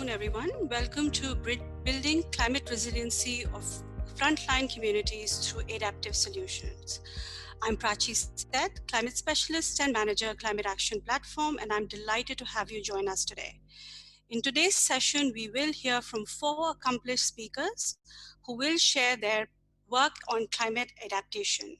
everyone. Welcome to Building Climate Resiliency of Frontline Communities through Adaptive Solutions. I'm Prachi Seth, Climate Specialist and Manager, Climate Action Platform, and I'm delighted to have you join us today. In today's session, we will hear from 4 accomplished speakers who will share their work on climate adaptation.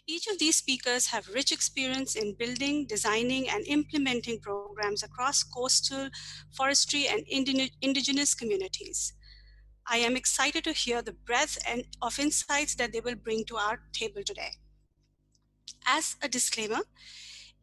Each of these speakers have rich experience in building, designing, and implementing programs across coastal, forestry, and indigenous communities. I am excited to hear the breadth of insights that they will bring to our table today. As a disclaimer,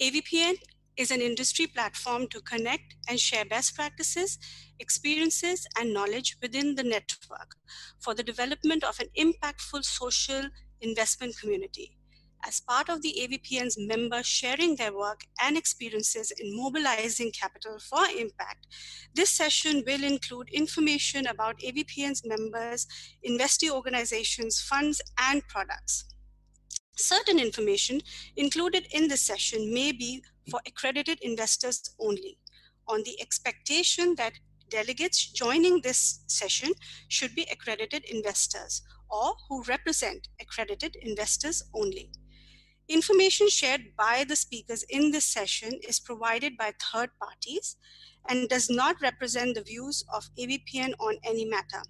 AVPN is an industry platform to connect and share best practices, experiences, and knowledge within the network for the development of an impactful social investment community. As part of the AVPN's members sharing their work and experiences in mobilizing capital for impact, this session will include information about AVPN's members, investee organizations, funds, and products. Certain information included in this session may be for accredited investors only, on the expectation that delegates joining this session should be accredited investors or who represent accredited investors only. Information shared by the speakers in this session is provided by third parties and does not represent the views of AVPN on any matter.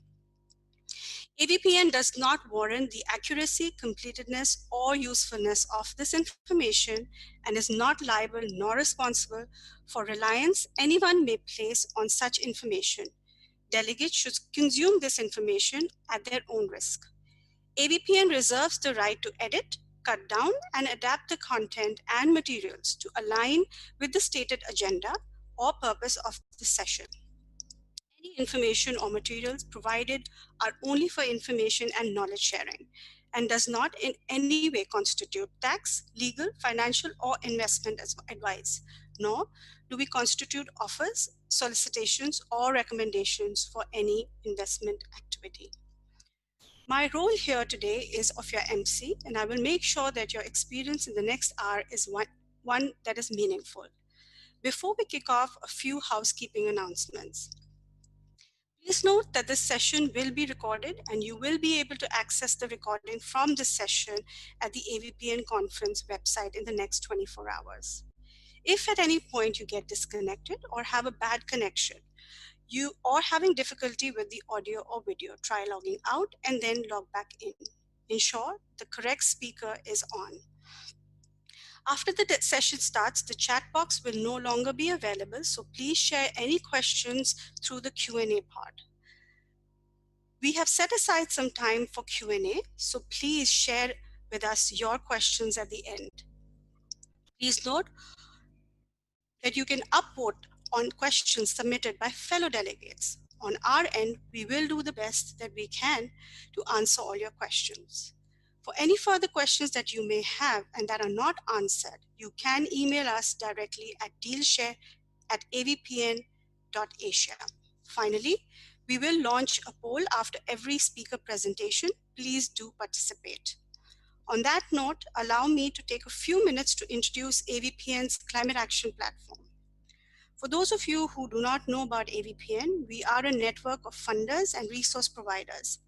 AVPN does not warrant the accuracy, completeness, or usefulness of this information and is not liable nor responsible for reliance anyone may place on such information. Delegates should consume this information at their own risk. AVPN reserves the right to edit, cut down, and adapt the content and materials to align with the stated agenda or purpose of the session. Any information or materials provided are only for information and knowledge sharing and does not in any way constitute tax, legal, financial, or investment advice, nor do we constitute offers, solicitations, or recommendations for any investment activity. My role here today is of your MC, and I will make sure that your experience in the next hour is one that is meaningful. Before we kick off, a few housekeeping announcements. Please note that this session will be recorded and you will be able to access the recording from this session at the AVPN conference website in the next 24 hours. If at any point you get disconnected or have a bad connection, you are having difficulty with the audio or video, try logging out and then log back in. Ensure the correct speaker is on. After the session starts, the chat box will no longer be available, so please share any questions through the Q&A part. We have set aside some time for Q&A, so please share with us your questions at the end. Please note that you can upvote on questions submitted by fellow delegates. On our end, we will do the best that we can to answer all your questions. For any further questions that you may have and that are not answered, you can email us directly at dealshare@avpn.asia. Finally, we will launch a poll after every speaker presentation. Please do participate. On that note, allow me to take a few minutes to introduce AVPN's Climate Action Platform. For those of you who do not know about AVPN, we are a network of funders and resource providers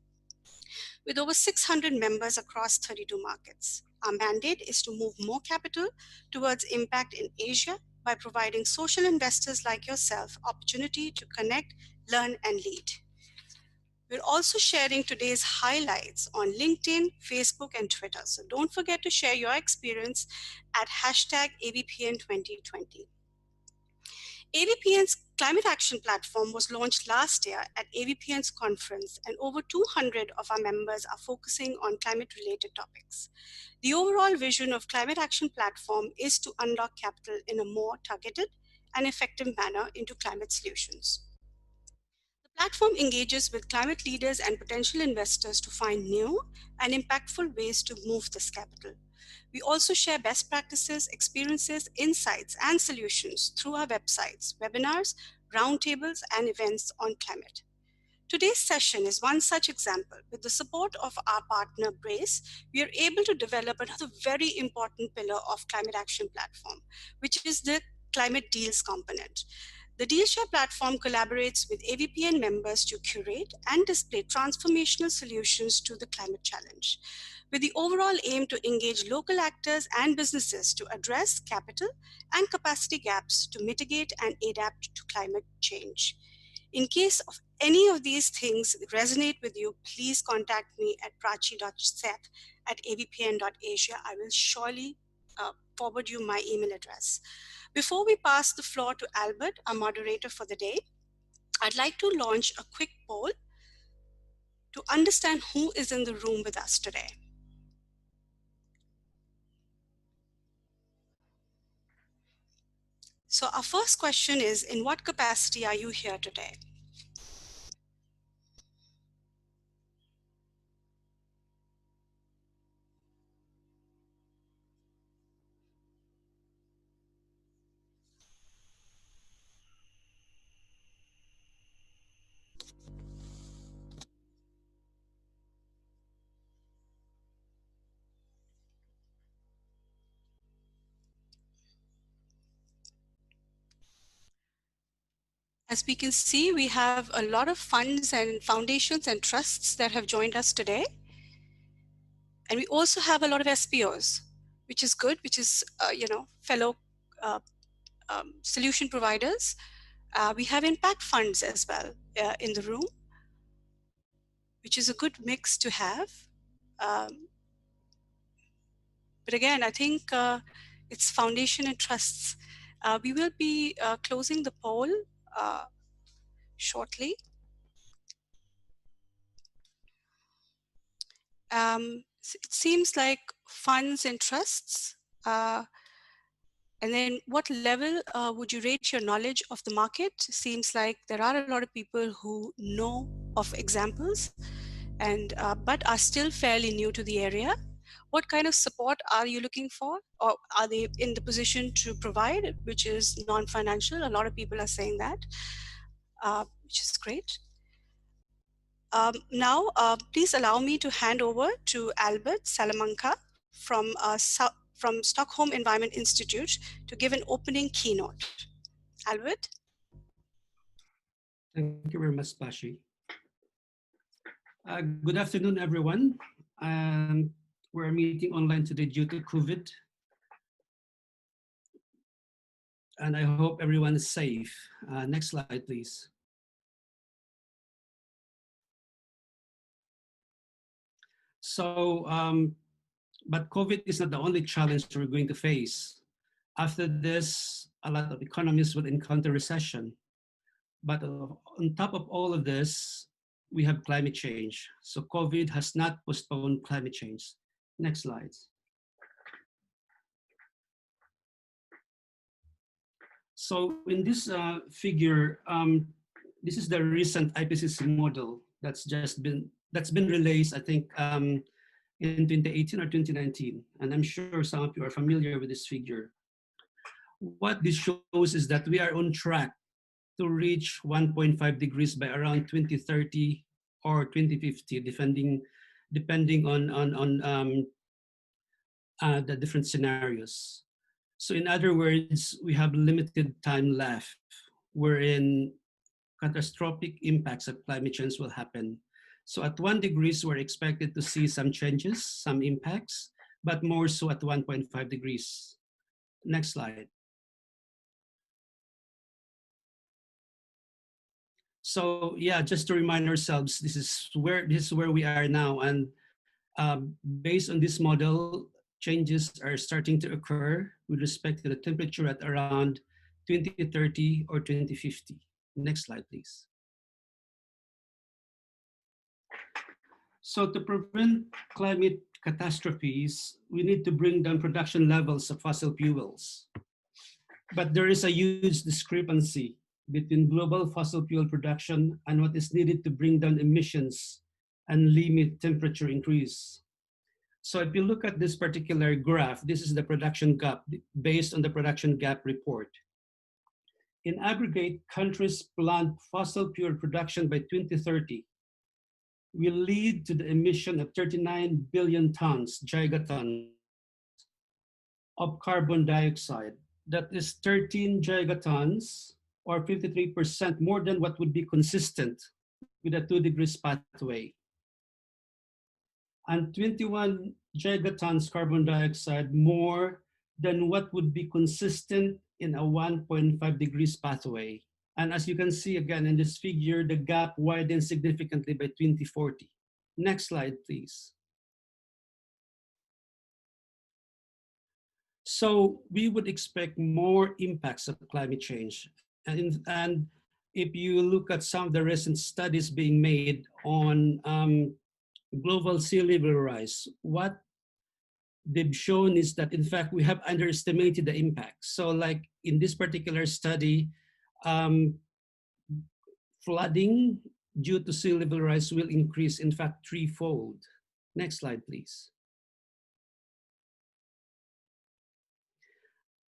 with over 600 members across 32 markets. Our mandate is to move more capital towards impact in Asia by providing social investors like yourself opportunity to connect, learn, and lead. We're also sharing today's highlights on LinkedIn, Facebook, and Twitter. So don't forget to share your experience at #AVPN2020. AVPN's Climate Action Platform was launched last year at AVPN's conference, and over 200 of our members are focusing on climate-related topics. The overall vision of Climate Action Platform is to unlock capital in a more targeted and effective manner into climate solutions. The platform engages with climate leaders and potential investors to find new and impactful ways to move this capital. We also share best practices, experiences, insights, and solutions through our websites, webinars, roundtables, and events on climate. Today's session is one such example. With the support of our partner Brace, we are able to develop another very important pillar of Climate Action Platform, which is the climate deals component. The DealShare platform collaborates with AVPN members to curate and display transformational solutions to the climate challenge, with the overall aim to engage local actors and businesses to address capital and capacity gaps to mitigate and adapt to climate change. In case of any of these things resonate with you, please contact me at prachi.seth@avpn.asia. I will surely forward you my email address. Before we pass the floor to Albert, our moderator for the day, I'd like to launch a quick poll to understand who is in the room with us today. So our first question is, in what capacity are you here today? As we can see, we have a lot of funds and foundations and trusts that have joined us today. And we also have a lot of SPOs, which is good, which is, fellow uh, solution providers. We have impact funds as well in the room, which is a good mix to have. But again, I think it's foundation and trusts. We will be closing the poll shortly. It seems like funds and trusts. And then what level would you rate your knowledge of the market? Seems like there are a lot of people who know of examples and but are still fairly new to the area. What kind of support are you looking for, or are they in the position to provide, which is non-financial? A lot of people are saying that, which is great. Now, please allow me to hand over to Albert Salamanca from Stockholm Environment Institute to give an opening keynote. Albert? Thank you very much, Pashi. Good afternoon, everyone. We're meeting online today due to COVID. And I hope everyone is safe. Next slide, please. So, but COVID is not the only challenge we're going to face. After this, a lot of economies will encounter recession. But on top of all of this, we have climate change. So COVID has not postponed climate change. Next slide. So in this figure, this is the recent IPCC model that's been released, I think, in 2018 or 2019. And I'm sure some of you are familiar with this figure. What this shows is that we are on track to reach 1.5 degrees by around 2030 or 2050, depending on the different scenarios. So in other words, we have limited time left wherein catastrophic impacts of climate change will happen. So at 1 degrees, we're expected to see some changes, some impacts, but more so at 1.5 degrees. Next slide. So yeah, just to remind ourselves, this is where we are now, and based on this model, changes are starting to occur with respect to the temperature at around 2030 or 2050. Next slide, please. So to prevent climate catastrophes, we need to bring down production levels of fossil fuels. But there is a huge discrepancy between global fossil fuel production and what is needed to bring down emissions and limit temperature increase. So if you look at this particular graph, this is the production gap based on the production gap report. In aggregate, countries' planned fossil fuel production by 2030 will lead to the emission of 39 billion tons, gigatons, of carbon dioxide. That is 13 gigatons or 53% more than what would be consistent with a 2 degrees pathway. And 21 gigatons carbon dioxide more than what would be consistent in a 1.5 degrees pathway. And as you can see again in this figure, the gap widens significantly by 2040. Next slide, please. So we would expect more impacts of climate change. And if you look at some of the recent studies being made on global sea level rise, what they've shown is that in fact we have underestimated the impact. So like in this particular study, um, flooding due to sea level rise will increase, in fact, threefold. Next slide, please.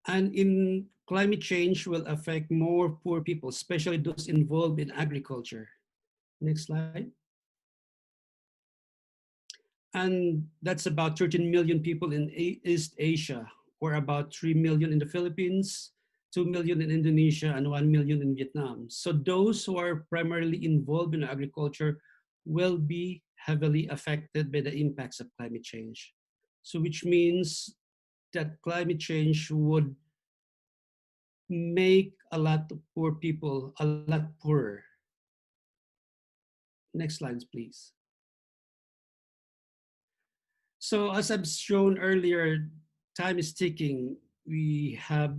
And in climate change will affect more poor people, especially those involved in agriculture. Next slide. And that's about 13 million people in East Asia, or about 3 million in the Philippines, 2 million in Indonesia, and 1 million in Vietnam. So those who are primarily involved in agriculture will be heavily affected by the impacts of climate change. So which means that climate change would make a lot of poor people a lot poorer. Next slides, please. So as I've shown earlier, time is ticking. We have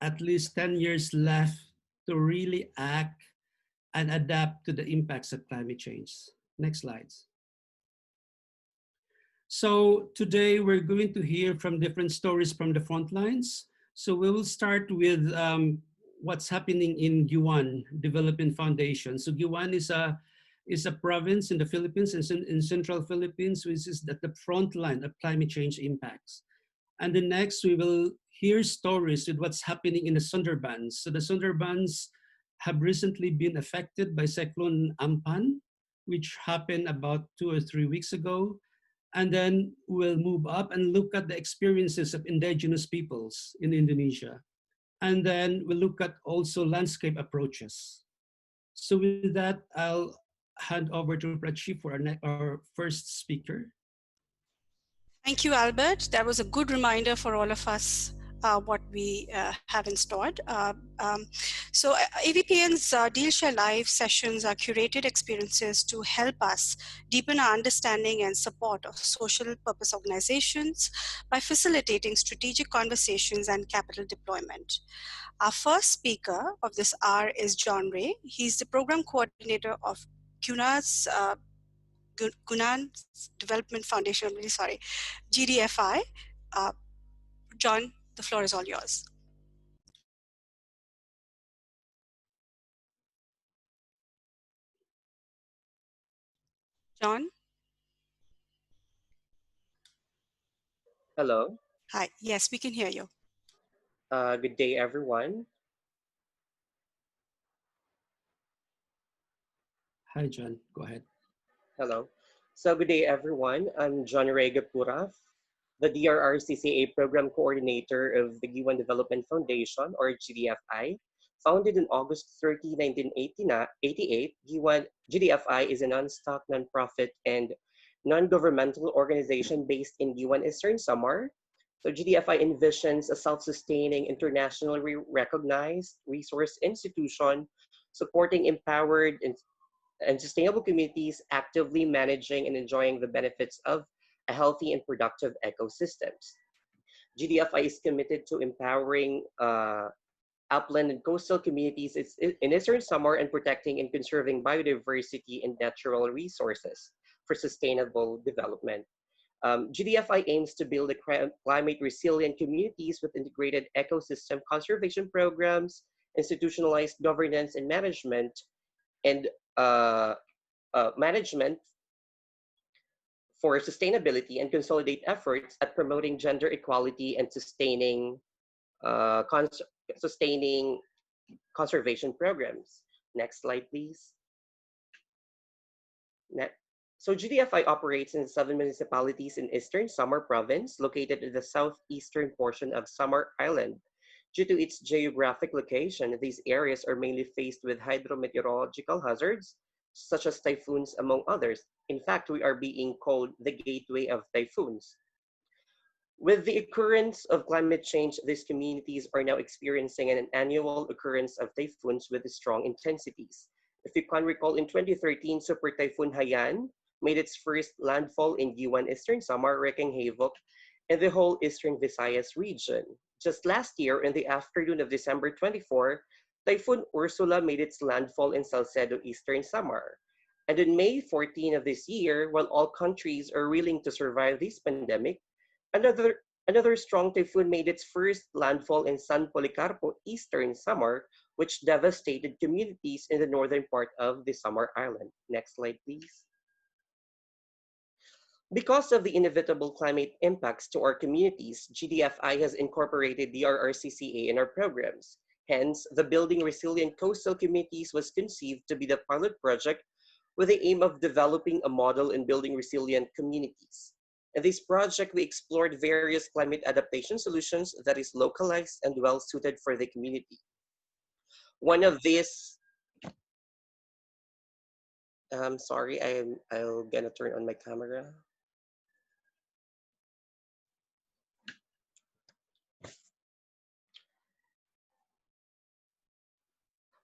at least 10 years left to really act and adapt to the impacts of climate change. Next slides. So today we're going to hear from different stories from the front lines. So we will start with what's happening in Guiuan Development Foundation. So Guiuan is a province in the Philippines, in central Philippines, which is at the front line of climate change impacts. And the next, we will hear stories with what's happening in the Sundarbans. So the Sundarbans have recently been affected by Cyclone Ampan, which happened about 2 or 3 weeks ago. And then we'll move up and look at the experiences of indigenous peoples in Indonesia. And then we'll look at also landscape approaches. So with that, I'll hand over to Prachi for our first speaker. Thank you, Albert. That was a good reminder for all of us what we have in store. So AVPN's Deal Share Live sessions are curated experiences to help us deepen our understanding and support of social purpose organizations by facilitating strategic conversations and capital deployment. Our first speaker of this hour is John Ray. He's the program coordinator of CUNA's Gunan Development Foundation, I'm really sorry, GDFI. Uh, John, the floor is all yours. John? Hello. Hi, yes, we can hear you. Good day, everyone. Hi, John, go ahead. Hello. So, good day, everyone. I'm John Rega Puraf, the DRRCCA Program Coordinator of the Giwan Development Foundation, or GDFI. Founded on August 30, 1988, GDFI is a non-stock, non-profit, and non-governmental organization based in Giwan, Eastern Samar. So GDFI envisions a self-sustaining, internationally recognized resource institution supporting empowered and sustainable communities actively managing and enjoying the benefits of a healthy and productive ecosystems. GDFI is committed to empowering upland and coastal communities in Eastern Samar and protecting and conserving biodiversity and natural resources for sustainable development. GDFI aims to build climate resilient communities with integrated ecosystem conservation programs, institutionalized governance and and uh, management for sustainability, and consolidate efforts at promoting gender equality and uh, cons- sustaining conservation programs. Next slide, please. Next. So GDFI operates in 7 municipalities in Eastern Samar Province, located in the southeastern portion of Samar Island. Due to its geographic location, these areas are mainly faced with hydrometeorological hazards, such as typhoons, among others. In fact, we are being called the gateway of typhoons. With the occurrence of climate change, these communities are now experiencing an annual occurrence of typhoons with strong intensities. If you can recall, in 2013, Super Typhoon Haiyan made its first landfall in Guiuan, Eastern Samar, wreaking havoc in the whole Eastern Visayas region. Just last year, in the afternoon of December 24, Typhoon Ursula made its landfall in Salcedo, Eastern Samar. And on May 14 of this year, while all countries are willing to survive this pandemic, another strong typhoon made its first landfall in San Policarpo, Eastern Samar, which devastated communities in the northern part of the Samar Island. Next slide, please. Because of the inevitable climate impacts to our communities, GDFI has incorporated the RRCCA in our programs. Hence, the Building Resilient Coastal Communities was conceived to be the pilot project with the aim of developing a model in building resilient communities. In this project, we explored various climate adaptation solutions that is localized and well suited for the community. One of these, I'm sorry, I'll gonna turn on my camera.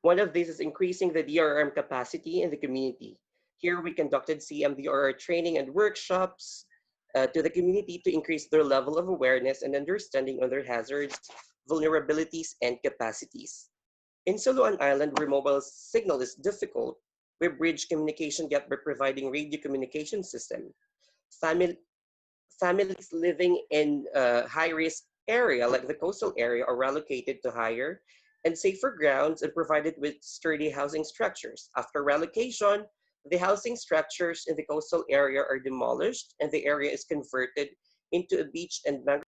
One of these is increasing the DRM capacity in the community. Here we conducted CMDRR training and workshops to the community to increase their level of awareness and understanding of their hazards, vulnerabilities, and capacities. In Suluan Island, where mobile signal is difficult, we bridge communication gap by providing radio communication system. Family, Families living in a high-risk area like the coastal area are relocated to higher and safer grounds and provided with sturdy housing structures. After relocation, the housing structures in the coastal area are demolished and the area is converted into a beach and mangrove.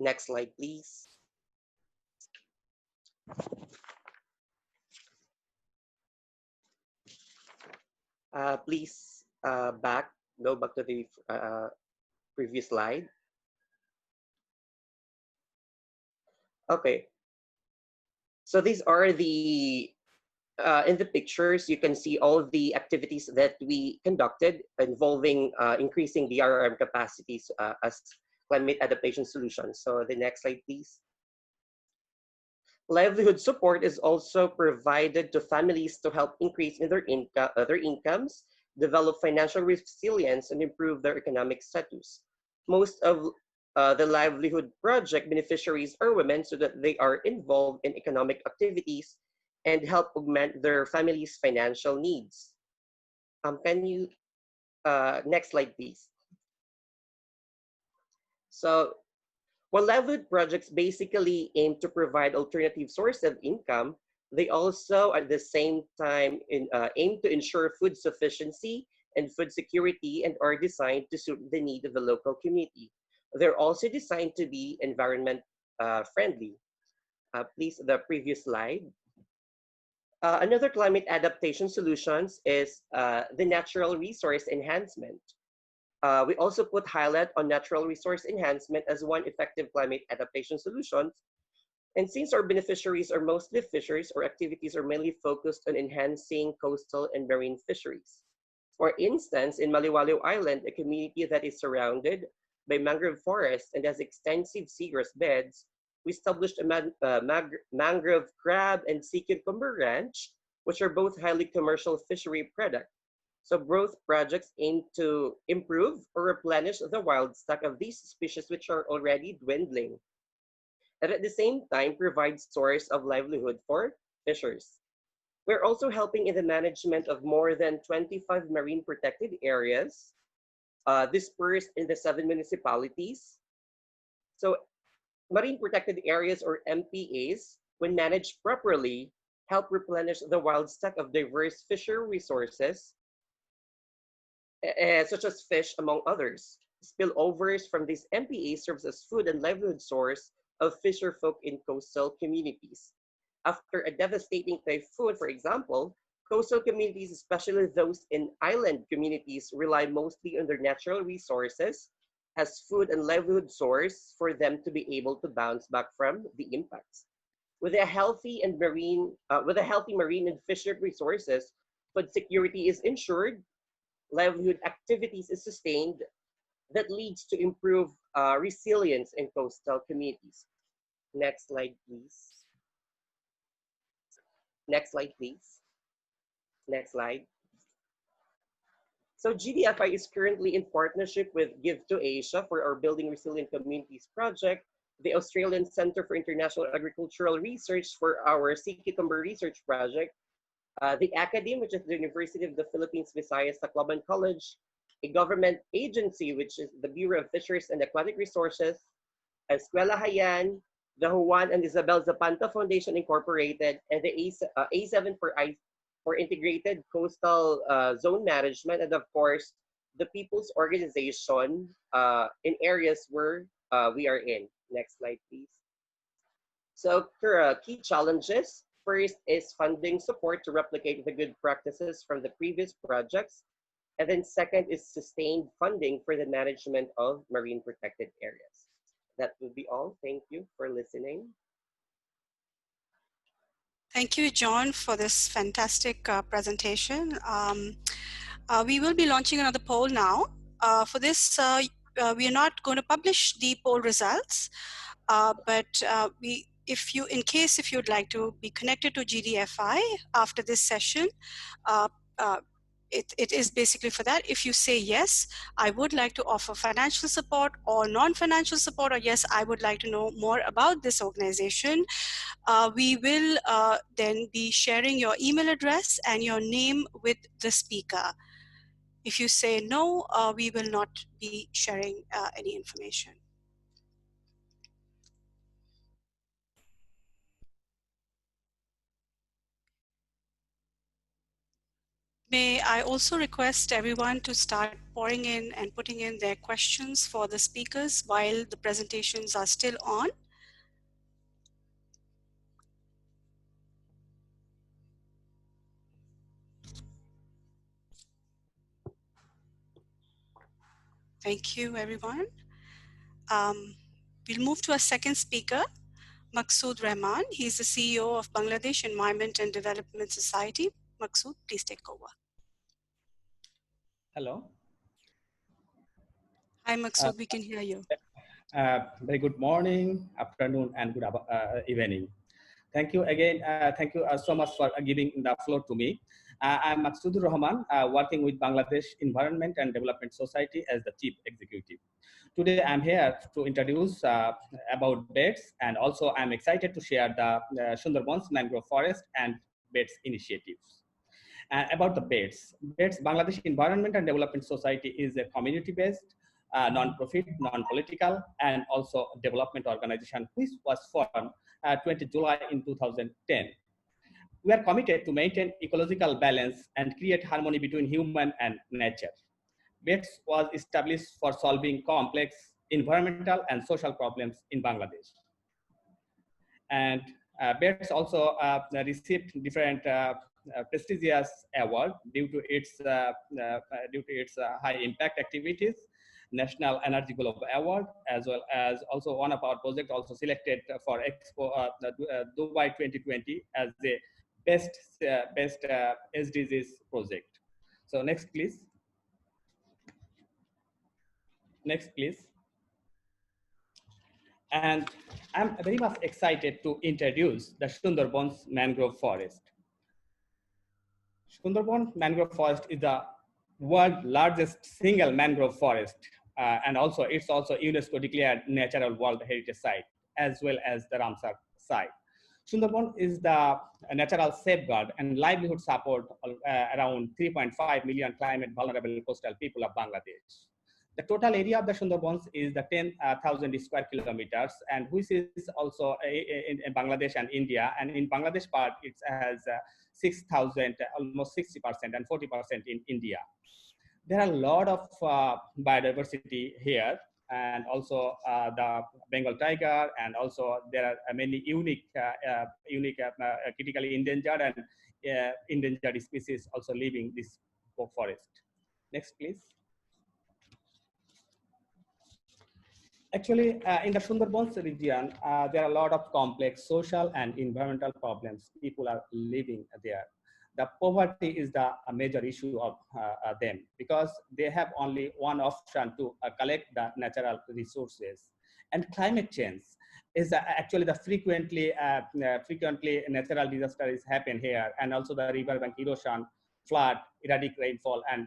Next slide, please. Please go back to the previous slide. Okay, so these are the, in the pictures, you can see all the activities that we conducted involving increasing the RRM capacities as climate adaptation solutions. So the next slide, please. Livelihood support is also provided to families to help increase in their incomes, develop financial resilience, and improve their economic status. Most of the livelihood project beneficiaries are women so that they are involved in economic activities and help augment their family's financial needs. Can you, next slide, please. So while livelihood projects basically aim to provide alternative sources of income, they also at the same time aim to ensure food sufficiency and food security and are designed to suit the need of the local community. They're also designed to be environment friendly. Please, the previous slide. Another climate adaptation solutions is the natural resource enhancement. We also put highlight on natural resource enhancement as one effective climate adaptation solution. And since our beneficiaries are mostly fishers, our activities are mainly focused on enhancing coastal and marine fisheries. For instance, in Maliwaliw Island, a community that is surrounded by mangrove forests and has extensive seagrass beds, we established a mangrove crab and sea cucumber ranch, which are both highly commercial fishery products. So both projects aim to improve or replenish the wild stock of these species which are already dwindling, and at the same time provide source of livelihood for fishers. We're also helping in the management of more than 25 marine protected areas dispersed in the 7 municipalities. So marine protected areas or MPAs, when managed properly, help replenish the wild stock of diverse fisher resources such as fish, among others. Spillovers from these MPA serves as food and livelihood source of fisher folk in coastal communities. After a devastating typhoon, for example, Coastal communities, especially those in island communities, rely mostly on their natural resources as food and livelihood source for them to be able to bounce back from the impacts. With a healthy marine and fishery resources, food security is ensured, livelihood activities is sustained, that leads to improved resilience in coastal communities. Next slide, please. Next slide, please. Next slide. So GDFI is currently in partnership with Give to Asia for our Building Resilient Communities project, the Australian Centre for International Agricultural Research for our Sea Cucumber Research project, the Academe, which is the University of the Philippines Visayas Tacloban College, a government agency, which is the Bureau of Fisheries and Aquatic Resources, Escuela Hayan, the Juan and Isabel Zapanta Foundation Incorporated, and the A7 for Integrated Coastal Zone Management, and of course, the People's Organization in areas where we are in. Next slide, please. So key challenges. First is funding support to replicate the good practices from the previous projects. And then second is sustained funding for the management of marine protected areas. That would be all. Thank you for listening. Thank you, John, for this fantastic presentation. We will be launching another poll now. For this, we are not going to publish the poll results, but if you'd like to be connected to GDFI after this session, it is basically for that. If you say yes, I would like to offer financial support or non-financial support, or yes, I would like to know more about this organization, we will then be sharing your email address and your name with the speaker. If you say no, we will not be sharing any information. May I also request everyone to start pouring in and putting in their questions for the speakers while the presentations are still on. Thank you, everyone. We'll move to our second speaker, Maqsood Rahman. He's the CEO of Bangladesh Environment and Development Society. Maqsood, please take over. Hello. Hi, Maqsood, we can hear you. Very good morning, afternoon, and good evening. Thank you again. Thank you so much for giving the floor to me. I'm Maqsood Rahman, working with Bangladesh Environment and Development Society as the Chief Executive. Today, I'm here to introduce about beds, and also I'm excited to share the Sundarbans mangrove forest and beds initiatives. About the beds, Bangladesh Environment and Development Society is a community-based, non-profit, non-political, and also development organization which was formed 20 July in 2010. We are committed to maintain ecological balance and create harmony between human and nature. BEDS was established for solving complex environmental and social problems in Bangladesh. And BEDS also received different prestigious award due to its high impact activities, National Energy Globe Award, as well as also one of our projects also selected for Expo Dubai 2020 as the best SDGs project. So next, please. Next, please. And I'm very much excited to introduce the Sundarbans mangrove forest. Sundarbans mangrove forest is the world's largest single mangrove forest, and also it's also UNESCO declared Natural World Heritage Site, as well as the Ramsar site. Sundarbans is the natural safeguard and livelihood support around 3.5 million climate vulnerable coastal people of Bangladesh. The total area of the Sundarbans is the 10,000 square kilometers, and which is also in Bangladesh and India. And in Bangladesh part, it has 6,000, almost 60% and 40% in India. There are a lot of biodiversity here, and also the Bengal tiger, and also there are many unique, critically endangered and endangered species also living this forest. Next, please. Actually, in the Sundarbans region, there are a lot of complex social and environmental problems people are living there. The poverty is the major issue of them, because they have only one option to collect the natural resources. And climate change is actually the frequently natural disasters happen here, and also the riverbank erosion, flood, erratic rainfall, and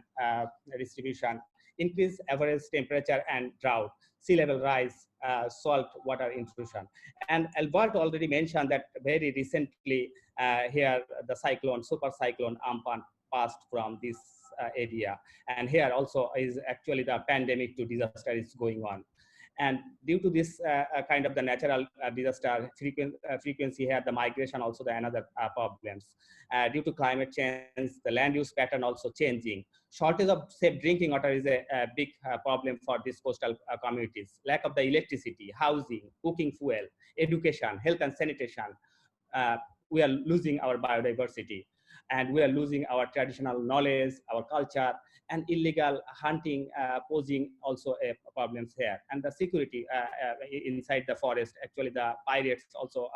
distribution, increased average temperature and drought, sea level rise, salt water intrusion. And Albert already mentioned that very recently here the super cyclone Ampan passed from this area. And here also is actually the pandemic to disaster is going on. And due to this kind of the natural disaster frequency here, the migration also the another problems. Due to climate change, the land use pattern also changing. Shortage of safe drinking water is a big problem for these coastal communities. Lack of the electricity, housing, cooking fuel, education, health and sanitation. We are losing our biodiversity, and we are losing our traditional knowledge, our culture, and illegal hunting posing also a problems here. And the security inside the forest, actually the pirates also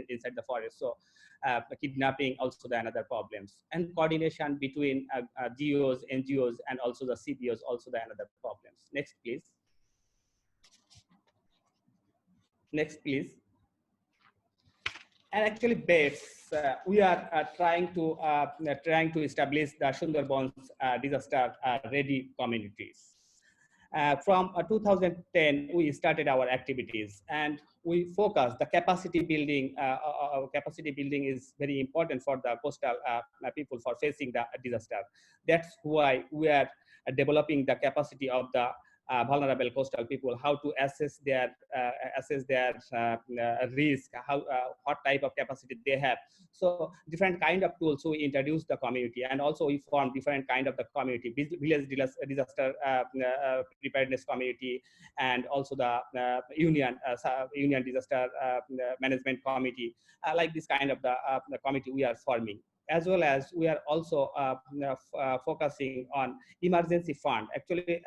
inside the forest. So kidnapping also the another problems. And coordination between GOs, NGOs, and also the CBOs also the another problems. Next, please. Next, please. And actually, base we are trying to establish the Sundarbans disaster ready communities. From 2010, we started our activities, and we focus the capacity building. Capacity building is very important for the coastal people for facing the disaster. That's why we are developing the capacity of the vulnerable coastal people, how to assess their risk, what type of capacity they have. So different kind of tools. So we introduce the community, and also we form different kind of the community, village disaster preparedness community, and also the union disaster management committee. Like this kind of the committee we are forming. As well as we are also focusing on emergency fund. Actually,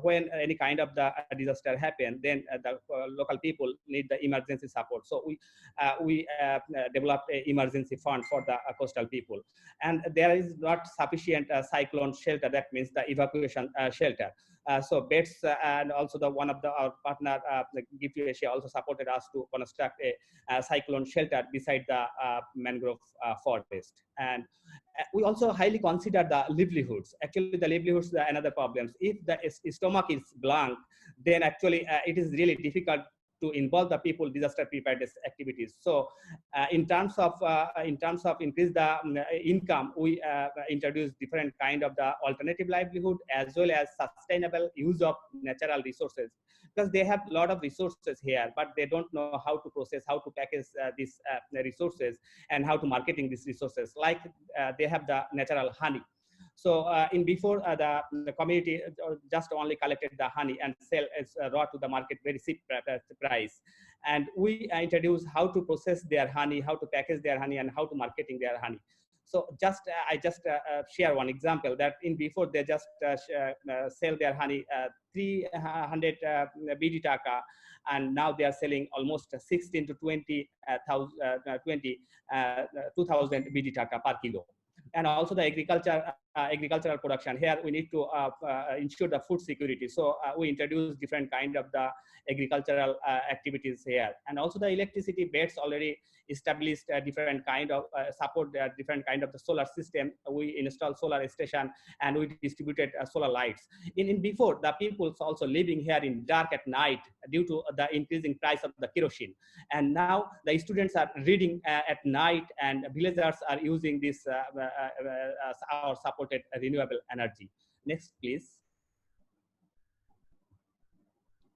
when any kind of the disaster happen, then the local people need the emergency support. So we developed an emergency fund for the coastal people. And there is not sufficient cyclone shelter. That means the evacuation shelter. So beds and also the one of our partner, GPSA, also supported us to construct a cyclone shelter beside the mangrove forest. And we also highly consider the livelihoods. Actually, the livelihoods are another problems. If the stomach is blank, then actually it is really difficult to involve the people disaster preparedness activities. So in terms of increase the income, we introduce different kind of the alternative livelihood, as well as sustainable use of natural resources, because they have a lot of resources here, but they don't know how to process, how to package these resources, and how to marketing these resources. Like they have the natural honey. So in before the community just only collected the honey and sell as raw to the market very cheap price. And we introduced how to process their honey, how to package their honey, and how to marketing their honey. So I just share one example that in before they just sell their honey 300 BD taka, and now they are selling almost 16 to 2,000 BD taka per kilo. And also the agricultural production. Here we need to ensure the food security. So we introduce different kind of the agricultural activities here. And also the electricity beds already established different kind of support different kind of the solar system. We install solar station, and we distributed solar lights. In before, the people also living here in dark at night due to the increasing price of the kerosene. And now the students are reading at night, and villagers are using this our supported renewable energy. Next, please.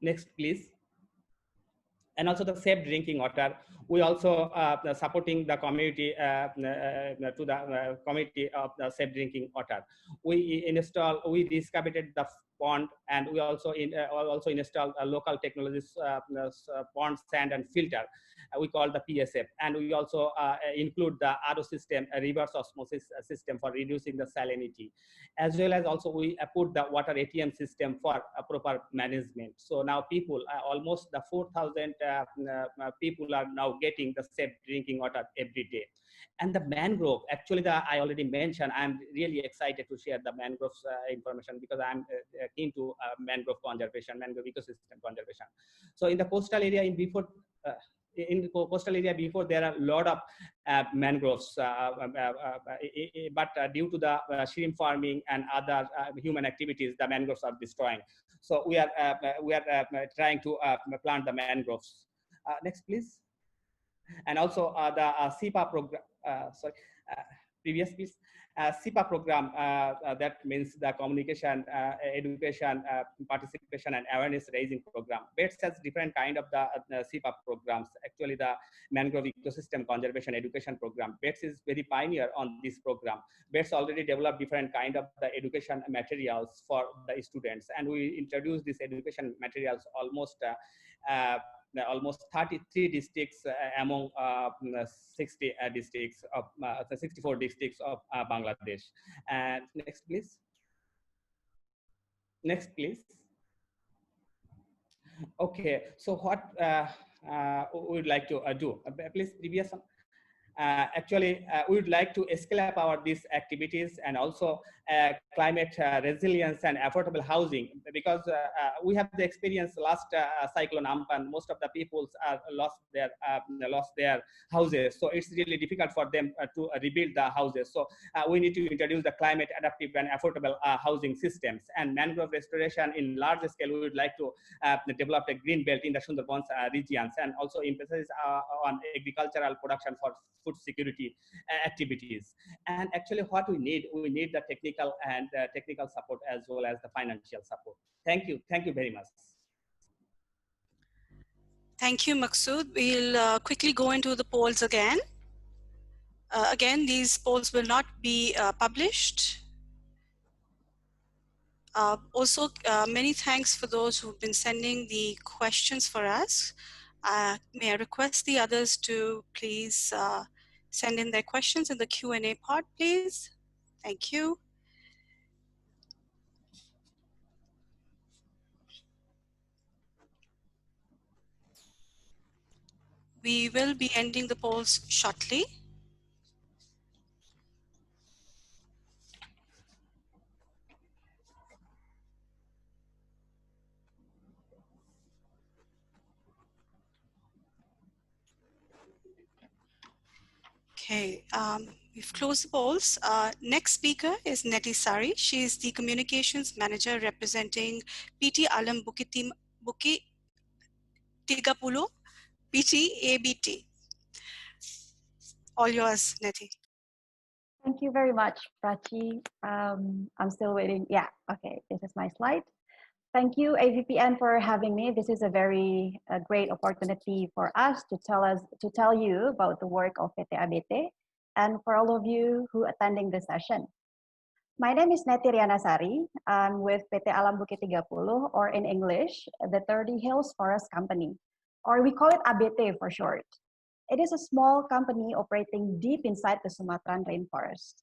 Next, please. And also the safe drinking water. We also supporting the community to the community of the safe drinking water. We discovered the pond, and we also install local technologies, pond sand and filter. We call the PSF, and we also include the RO system, a reverse osmosis system for reducing the salinity, as well as also we put the water ATM system for proper management. So now people, almost the 4,000 people are now getting the safe drinking water every day. And the mangrove, actually, I already mentioned, I'm really excited to share the mangroves information because I'm keen to mangrove conservation, mangrove ecosystem conservation. So in the coastal area, there are a lot of mangroves, but due to the shrimp farming and other human activities, the mangroves are destroying. So we are trying to plant the mangroves. Next, please. And also the SIPA program, previous please. SIPA program, that means the communication, education, participation and awareness raising program. BETS has different kind of the SIPA programs. Actually, the mangrove ecosystem conservation education program. BETS is very pioneer on this program. BETS already developed different kind of the education materials for the students, and we introduced these education materials almost 33 districts among 60 districts of 64 districts of Bangladesh. And next, please. Next, please. Okay, so what we would like to do? Please, previous one. Actually, we would like to scale up these activities and also climate resilience and affordable housing, because we have the experience last cyclone Ampan. Most of the people lost their houses, so it's really difficult for them to rebuild the houses. So we need to introduce the climate adaptive and affordable housing systems, and mangrove restoration in large scale. We would like to develop a green belt in the Sundarbans regions, and also emphasis on agricultural production for food security activities. And actually what we need the technical and technical support as well as the financial support. Thank you very much. Thank you, Maksud. We'll quickly go into the polls again. Again, these polls will not be published. Also, many thanks for those who've been sending the questions for us. May I request the others to please send in their questions in the Q&A part, please. Thank you. We will be ending the polls shortly. Okay, we've closed the polls. Next speaker is Neti Sari. She is the Communications Manager representing PT Alam Bukit Tigapulo, PT ABT. All yours, Neti. Thank you very much, Prachi. I'm still waiting. Yeah, okay, this is my slide. Thank you, AVPN, for having me. This is a very great opportunity for us to tell you about the work of PT ABT, and for all of you who are attending this session. My name is Neti Rianasari. I'm with PT Alam Bukit 30, or in English, the 30 Hills Forest Company, or we call it ABT for short. It is a small company operating deep inside the Sumatran rainforest.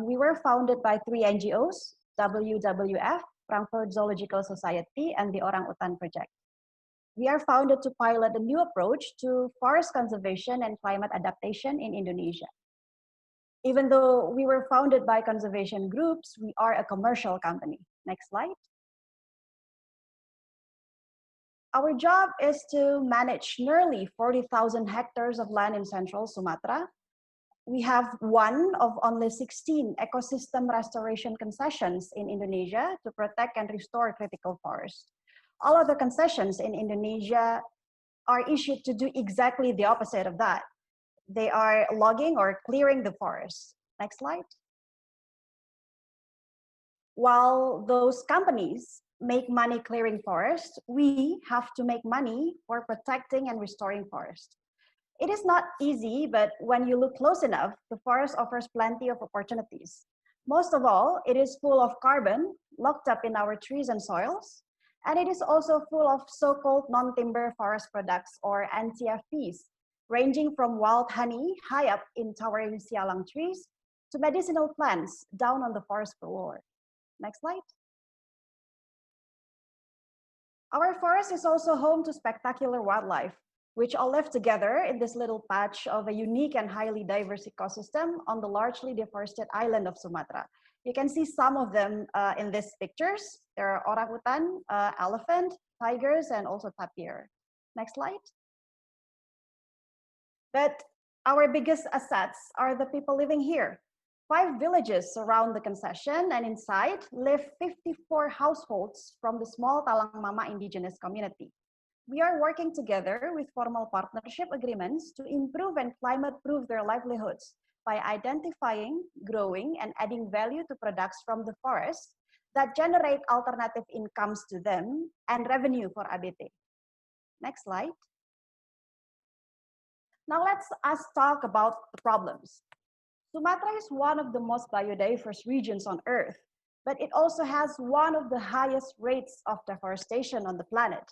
We were founded by 3 NGOs, WWF, Frankfurt Zoological Society, and the Orang Utan Project. We are founded to pilot a new approach to forest conservation and climate adaptation in Indonesia. Even though we were founded by conservation groups, we are a commercial company. Next slide. Our job is to manage nearly 40,000 hectares of land in central Sumatra. We have one of only 16 ecosystem restoration concessions in Indonesia to protect and restore critical forests. All of the concessions in Indonesia are issued to do exactly the opposite of that. They are logging or clearing the forest. Next slide. While those companies make money clearing forests, we have to make money for protecting and restoring forests. It is not easy, but when you look close enough, the forest offers plenty of opportunities. Most of all, it is full of carbon locked up in our trees and soils, and it is also full of so-called non-timber forest products, or NTFPs, ranging from wild honey high up in towering sialang trees to medicinal plants down on the forest floor. Next slide. Our forest is also home to spectacular wildlife, which all live together in this little patch of a unique and highly diverse ecosystem on the largely deforested island of Sumatra. You can see some of them in these pictures. There are orangutan, elephant, tigers, and also tapir. Next slide. But our biggest assets are the people living here. 5 villages surround the concession, and inside live 54 households from the small Talang Mama indigenous community. We are working together with formal partnership agreements to improve and climate-proof their livelihoods by identifying, growing, and adding value to products from the forest that generate alternative incomes to them and revenue for ABT. Next slide. Now let's us talk about the problems. Sumatra is one of the most biodiverse regions on Earth, but it also has one of the highest rates of deforestation on the planet,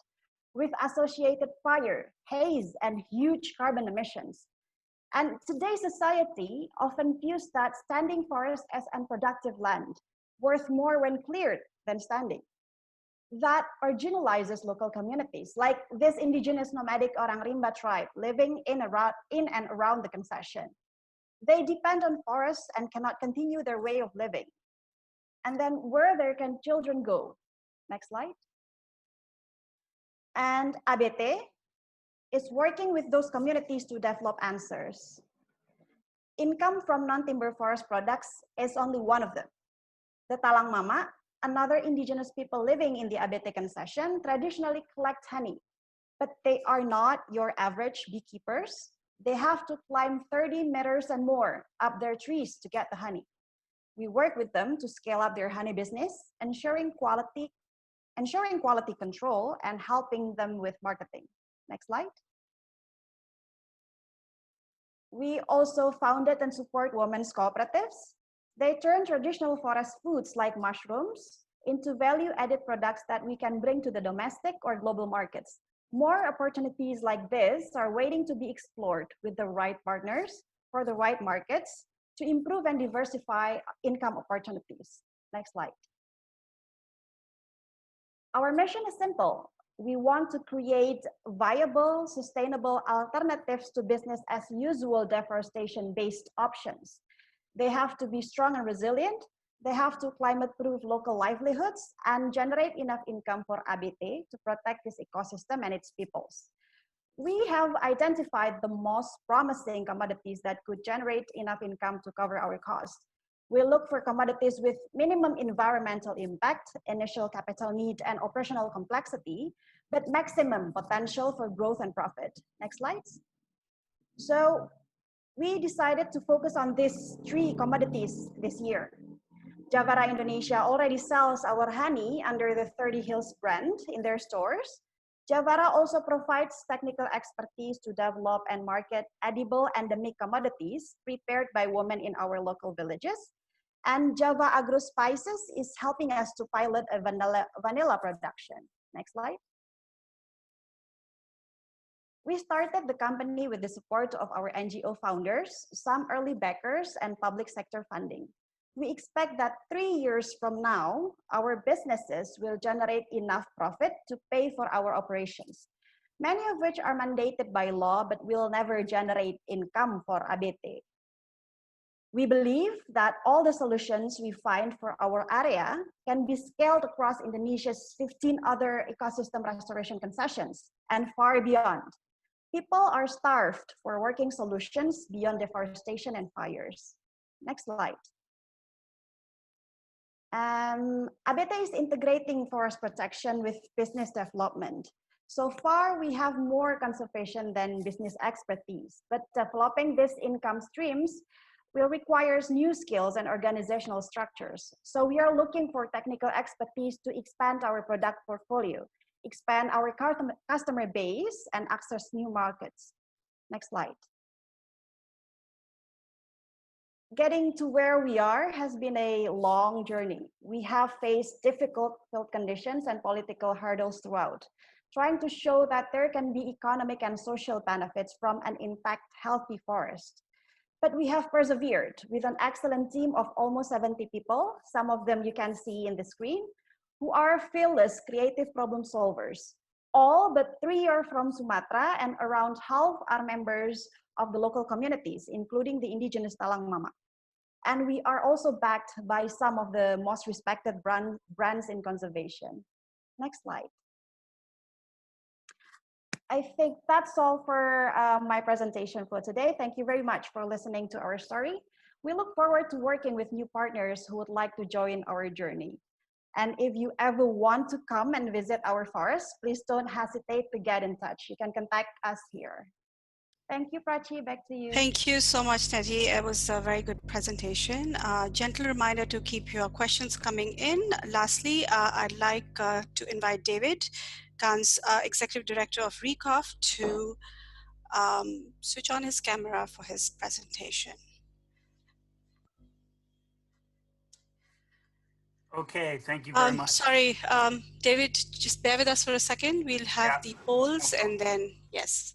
with associated fire, haze, and huge carbon emissions. And today's society often views that standing forest as unproductive land, worth more when cleared than standing. That marginalizes local communities, like this indigenous nomadic Orang Rimba tribe living in and around the concession. They depend on forests and cannot continue their way of living. And then where there can children go? Next slide. And ABT is working with those communities to develop answers. Income from non-timber forest products is only one of them. The Talang Mama, another indigenous people living in the ABT concession, traditionally collect honey, but they are not your average beekeepers. They have to climb 30 meters and more up their trees to get the honey. We work with them to scale up their honey business, ensuring quality control and helping them with marketing. Next slide. We also founded and support women's cooperatives. They turn traditional forest foods like mushrooms into value-added products that we can bring to the domestic or global markets. More opportunities like this are waiting to be explored with the right partners for the right markets to improve and diversify income opportunities. Next slide. Our mission is simple. We want to create viable, sustainable alternatives to business as usual deforestation-based options. They have to be strong and resilient. They have to climate-proof local livelihoods and generate enough income for ABT to protect this ecosystem and its peoples. We have identified the most promising commodities that could generate enough income to cover our costs. We look for commodities with minimum environmental impact, initial capital need, and operational complexity, but maximum potential for growth and profit. Next slides. So we decided to focus on these 3 commodities this year. Javara Indonesia already sells our honey under the 30 Hills brand in their stores. Javara also provides technical expertise to develop and market edible endemic commodities prepared by women in our local villages. And Java Agro Spices is helping us to pilot a vanilla production. Next slide. We started the company with the support of our NGO founders, some early backers, and public sector funding. We expect that 3 years from now, our businesses will generate enough profit to pay for our operations, many of which are mandated by law but will never generate income for ABT. We believe that all the solutions we find for our area can be scaled across Indonesia's 15 other ecosystem restoration concessions and far beyond. People are starved for working solutions beyond deforestation and fires. Next slide. ABT is integrating forest protection with business development. So far, we have more conservation than business expertise, but developing these income streams will require new skills and organizational structures. So we are looking for technical expertise to expand our product portfolio, expand our customer base, and access new markets. Next slide. getting to where we are has been a long journey. We have faced difficult field conditions and political hurdles throughout, trying to show that there can be economic and social benefits from an intact, healthy forest. But we have persevered with an excellent team of almost 70 people, some of them you can see in the screen, who are fearless, creative problem solvers. All but three are from Sumatra, and around half are members of the local communities, including the indigenous Talang Mama. And we are also backed by some of the most respected brands in conservation. Next slide. I think that's all for my presentation for today. Thank you very much for listening to our story. We look forward to working with new partners who would like to join our journey. And if you ever want to come and visit our forest, please don't hesitate to get in touch. You can contact us here. Thank you, Prachi. Back to you. Thank you so much, Teddy. It was a very good presentation. Gentle reminder to keep your questions coming in. Lastly, I'd like to invite David Gans, Executive Director of RECOF, to switch on his camera for his presentation. Okay, thank you very much. Sorry, David, just bear with us for a second. We'll have the polls and then, yes.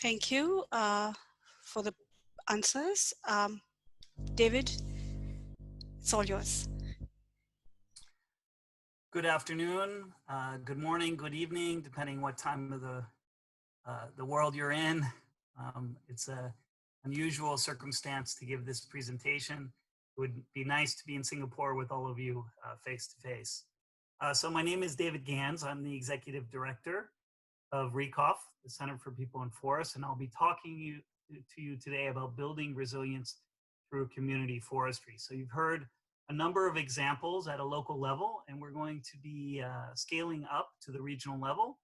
Thank you for the answers. David, it's all yours. Good afternoon, good morning, good evening, depending what time of the world you're in. It's an unusual circumstance to give this presentation. It would be nice to be in Singapore with all of you face to face. So my name is David Gans. I'm the Executive Director of RECOF, the Center for People and Forests, and I'll be talking to you today about building resilience through community forestry. So you've heard a number of examples at a local level, and we're going to be scaling up to the regional level.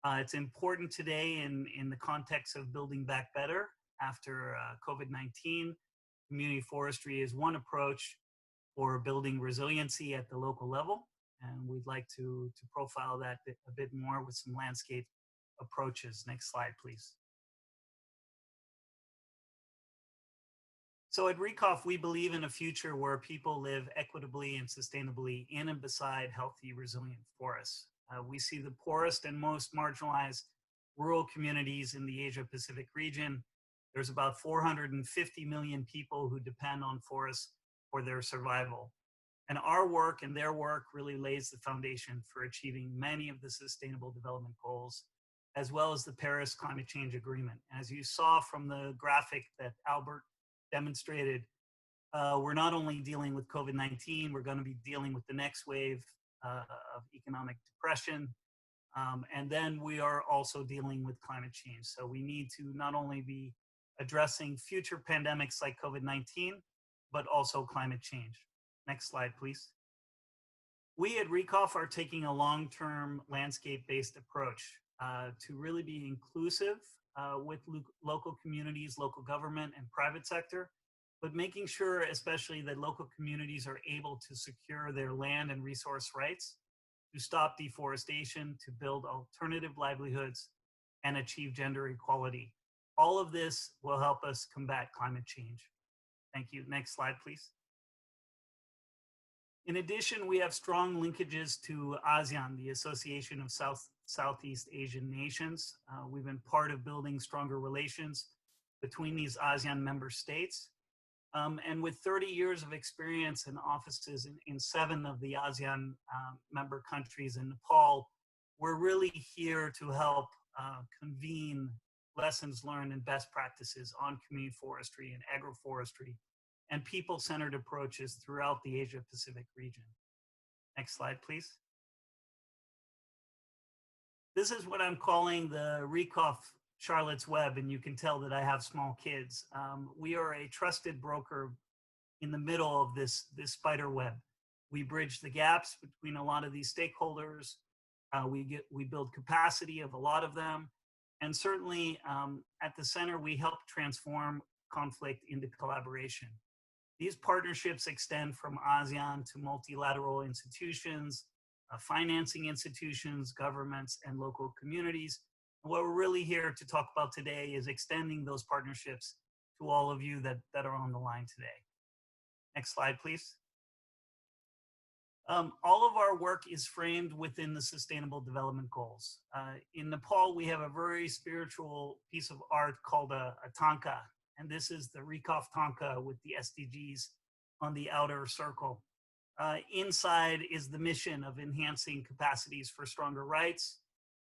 It's important today in the context of building back better after COVID-19. Community forestry is one approach for building resiliency at the local level, and we'd like to profile that a bit more with some landscape approaches. Next slide, please. So at RECOF, we believe in a future where people live equitably and sustainably in and beside healthy, resilient forests. We see the poorest and most marginalized rural communities in the Asia-Pacific region. There's about 450 million people who depend on forests for their survival. And our work and their work really lays the foundation for achieving many of the Sustainable Development Goals, as well as the Paris Climate Change Agreement. As you saw from the graphic that Albert demonstrated, we're not only dealing with COVID-19, we're going to be dealing with the next wave of economic depression, and then we are also dealing with climate change. So we need to not only be addressing future pandemics like COVID-19, but also climate change. Next slide, please. We at RECOF are taking a long-term landscape-based approach to really be inclusive with local communities, local government, and private sector, but making sure especially that local communities are able to secure their land and resource rights, to stop deforestation, to build alternative livelihoods, and achieve gender equality. All of this will help us combat climate change. Thank you. Next slide, please. In addition, we have strong linkages to ASEAN, the Association of Southeast Asian Nations. We've been part of building stronger relations between these ASEAN member states. And with 30 years of experience in offices in 7 of the ASEAN member countries in Nepal, we're really here to help convene lessons learned and best practices on community forestry and agroforestry and people-centered approaches throughout the Asia-Pacific region. Next slide, please. This is what I'm calling the Rieckhoff Charlotte's Web, and you can tell that I have small kids. We are a trusted broker in the middle of this spider web. We bridge the gaps between a lot of these stakeholders. We build capacity of a lot of them. And certainly at the center, we help transform conflict into collaboration. These partnerships extend from ASEAN to multilateral institutions, financing institutions, governments, and local communities. And what we're really here to talk about today is extending those partnerships to all of you that are on the line today. Next slide, please. All of our work is framed within the Sustainable Development Goals. In Nepal, we have a very spiritual piece of art called a tanka, and this is the Rieckhoff tanka with the SDGs on the outer circle. Inside is the mission of enhancing capacities for stronger rights,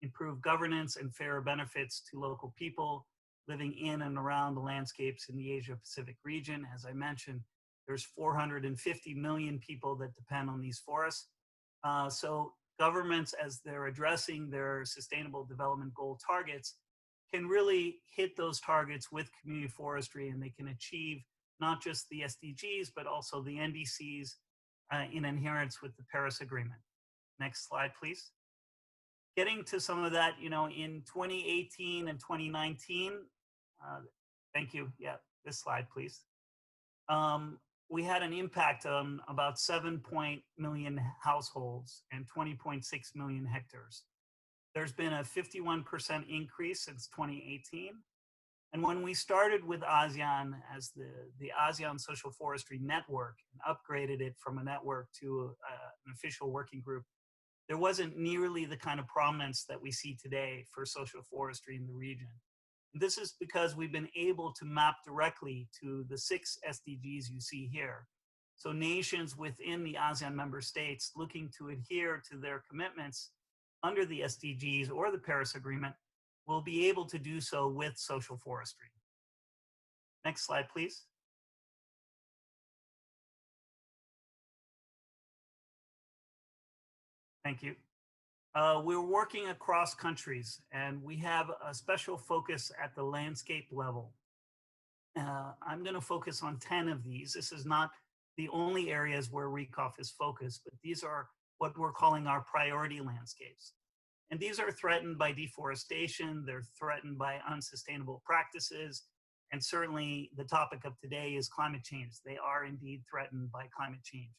improve governance, and fairer benefits to local people living in and around the landscapes in the Asia-Pacific region. As I mentioned, there's 450 million people that depend on these forests. So governments, as they're addressing their sustainable development goal targets, can really hit those targets with community forestry, and they can achieve not just the SDGs, but also the NDCs in adherence with the Paris Agreement. Next slide, please. Getting to some of that, you know, in 2018 and 2019, thank you, yeah, this slide, please. We had an impact on about 7 million households and 20.6 million hectares. There's been a 51% increase since 2018. And when we started with ASEAN as the ASEAN Social Forestry Network and upgraded it from a network to an official working group, there wasn't nearly the kind of prominence that we see today for social forestry in the region. This is because we've been able to map directly to the 6 SDGs you see here. So nations within the ASEAN member states looking to adhere to their commitments under the SDGs or the Paris Agreement will be able to do so with social forestry. Next slide, please. Thank you. We're working across countries, and we have a special focus at the landscape level. I'm going to focus on 10 of these. This is not the only areas where Rieckhoff is focused, but these are what we're calling our priority landscapes. And these are threatened by deforestation, they're threatened by unsustainable practices, and certainly the topic of today is climate change. They are indeed threatened by climate change.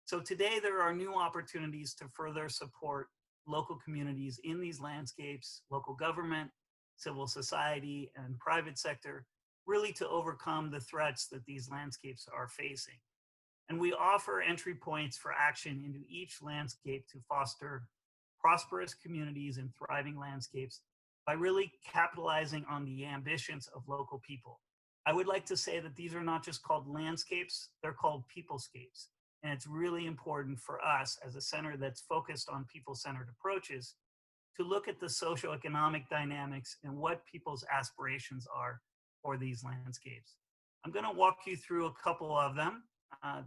So today there are new opportunities to further support local communities in these landscapes, local government, civil society, and private sector, really to overcome the threats that these landscapes are facing. And we offer entry points for action into each landscape to foster prosperous communities and thriving landscapes by really capitalizing on the ambitions of local people. I would like to say that these are not just called landscapes, they're called peoplescapes. And it's really important for us as a center that's focused on people-centered approaches to look at the socioeconomic dynamics and what people's aspirations are for these landscapes. I'm going to walk you through a couple of them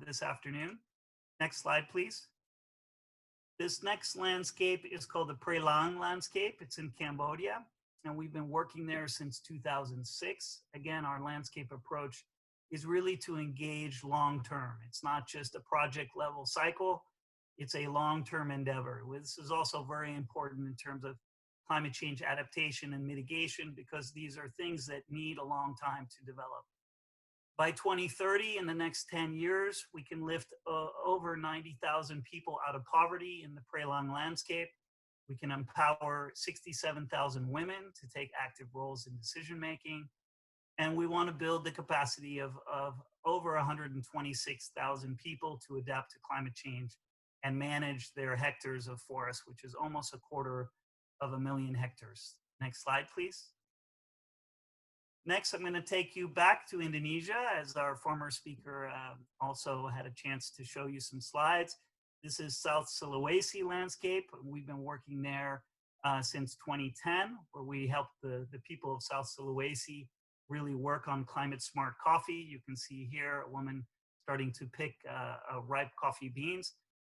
this afternoon. Next slide, please. This next landscape is called the Pre Lang landscape. It's in Cambodia, and we've been working there since 2006. Again, our landscape approach is really to engage long-term. It's not just a project level cycle, it's a long-term endeavor. This is also very important in terms of climate change adaptation and mitigation, because these are things that need a long time to develop. By 2030, in the next 10 years, we can lift over 90,000 people out of poverty in the Pre Lang landscape. We can empower 67,000 women to take active roles in decision-making. And we want to build the capacity of over 126,000 people to adapt to climate change and manage their hectares of forest, which is almost 250,000 hectares. Next slide, please. Next, I'm going to take you back to Indonesia, as our former speaker also had a chance to show you some slides. This is South Sulawesi landscape. We've been working there since 2010, where we helped the people of South Sulawesi really work on climate smart coffee. You can see here a woman starting to pick ripe coffee beans.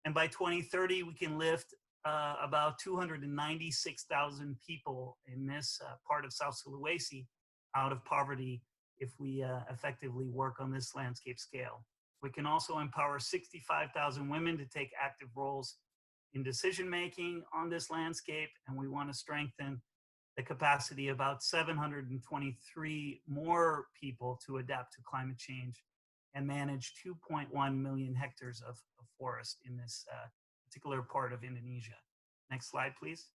And by 2030, we can lift about 296,000 people in this part of South Sulawesi out of poverty if we effectively work on this landscape scale. We can also empower 65,000 women to take active roles in decision-making on this landscape, and we want to strengthen the capacity of about 723 more people to adapt to climate change and manage 2.1 million hectares of forest in this particular part of Indonesia. Next slide, please.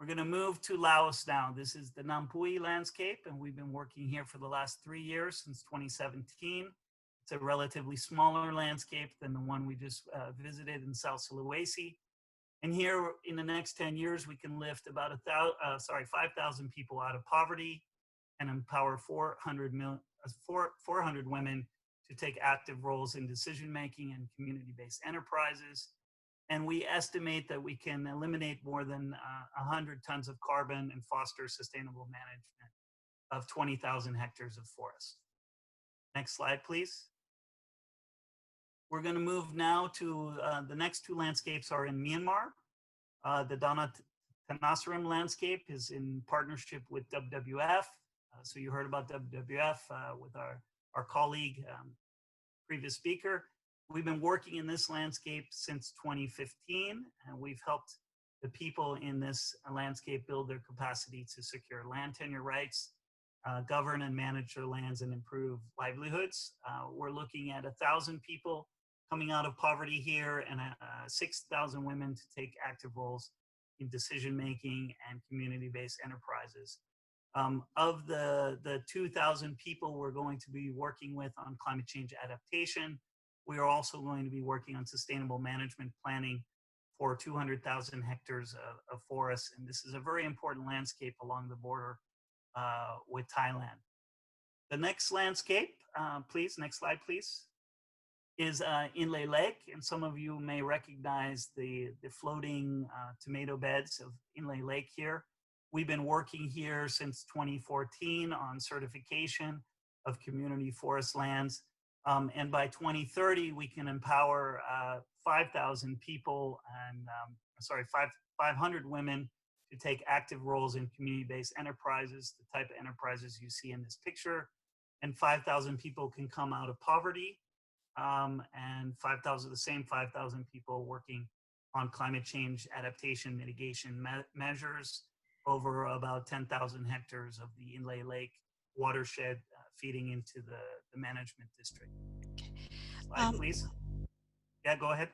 We're going to move to Laos now. This is the Nampui landscape, and we've been working here for the last 3 years, since 2017. It's a relatively smaller landscape than the one we just visited in South Sulawesi. And here, in the next 10 years, we can lift about 5,000 people out of poverty and empower 400 women to take active roles in decision-making and community-based enterprises. And we estimate that we can eliminate more than 100 tons of carbon and foster sustainable management of 20,000 hectares of forest. Next slide, please. We're going to move now to the next two landscapes are in Myanmar. The Dana Tanasaram landscape is in partnership with WWF. So you heard about WWF with our colleague, previous speaker. We've been working in this landscape since 2015, and we've helped the people in this landscape build their capacity to secure land tenure rights, govern and manage their lands, and improve livelihoods. We're looking at 1,000 people coming out of poverty here and 6,000 women to take active roles in decision-making and community-based enterprises. Of the 2,000 people we're going to be working with on climate change adaptation, we are also going to be working on sustainable management planning for 200,000 hectares of forests. And this is a very important landscape along the border with Thailand. The next landscape, please, next slide, please, is Inle Lake. And some of you may recognize the floating tomato beds of Inle Lake here. We've been working here since 2014 on certification of community forest lands. And by 2030, we can empower 5,000 people and, 500 women to take active roles in community-based enterprises, the type of enterprises you see in this picture. And 5,000 people can come out of poverty, and the same 5,000 people working on climate change adaptation mitigation measures over about 10,000 hectares of the Inle Lake watershed feeding into the management district. Slide, please. Yeah, go ahead.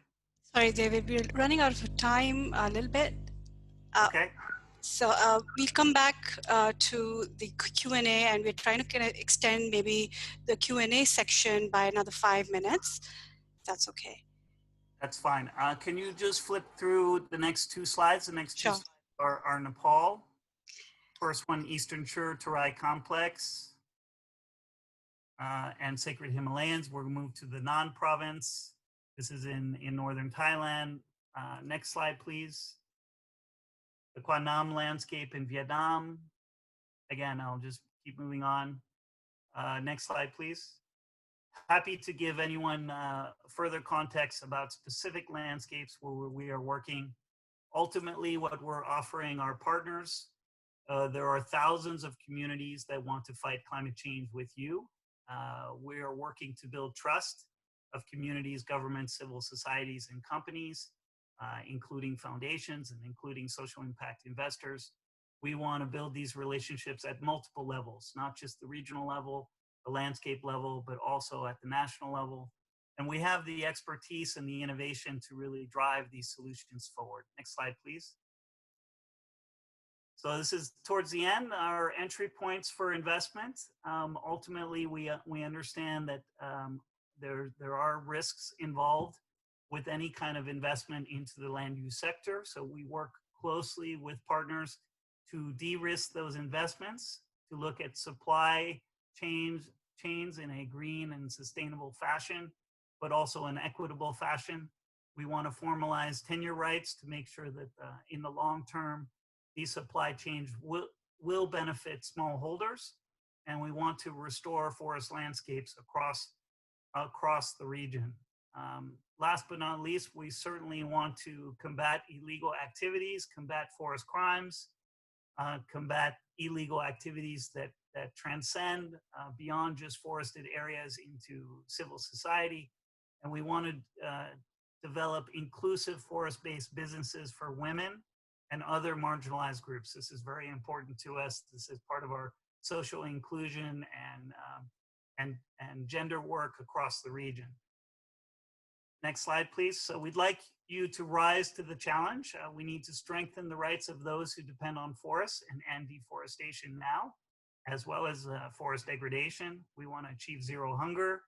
Sorry, David, we're running out of time a little bit. Okay. So we'll come back to the Q&A, and we're trying to kind of extend maybe the Q&A section by another 5 minutes, if that's okay. That's fine. Can you just flip through the next two slides? The next two slides are Nepal. First one, Eastern Shore Terai Complex and Sacred Himalayas. We'll move to the Nan province. This is in northern Thailand. Next slide, please. The Quang Nam landscape in Vietnam. Again, I'll just keep moving on. Next slide, please. Happy to give anyone further context about specific landscapes where we are working. Ultimately, what we're offering our partners, there are thousands of communities that want to fight climate change with you. We are working to build trust of communities, governments, civil societies, and companies, including foundations and including social impact investors. We want to build these relationships at multiple levels, not just the regional level, the landscape level, but also at the national level. And we have the expertise and the innovation to really drive these solutions forward. Next slide, please. So this is towards the end, our entry points for investment. Ultimately, we understand that there are risks involved with any kind of investment into the land use sector. So we work closely with partners to de-risk those investments, to look at supply chains in a green and sustainable fashion, but also an equitable fashion. We want to formalize tenure rights to make sure that in the long term, these supply chains will benefit smallholders, and we want to restore forest landscapes across the region. Last but not least, we certainly want to combat illegal activities, combat forest crimes, combat illegal activities that transcend beyond just forested areas into civil society. And we want to develop inclusive forest-based businesses for women and other marginalized groups. This is very important to us. This is part of our social inclusion and gender work across the region. Next slide, please. So we'd like you to rise to the challenge. We need to strengthen the rights of those who depend on forests and end deforestation now, as well as forest degradation. We want to achieve zero hunger,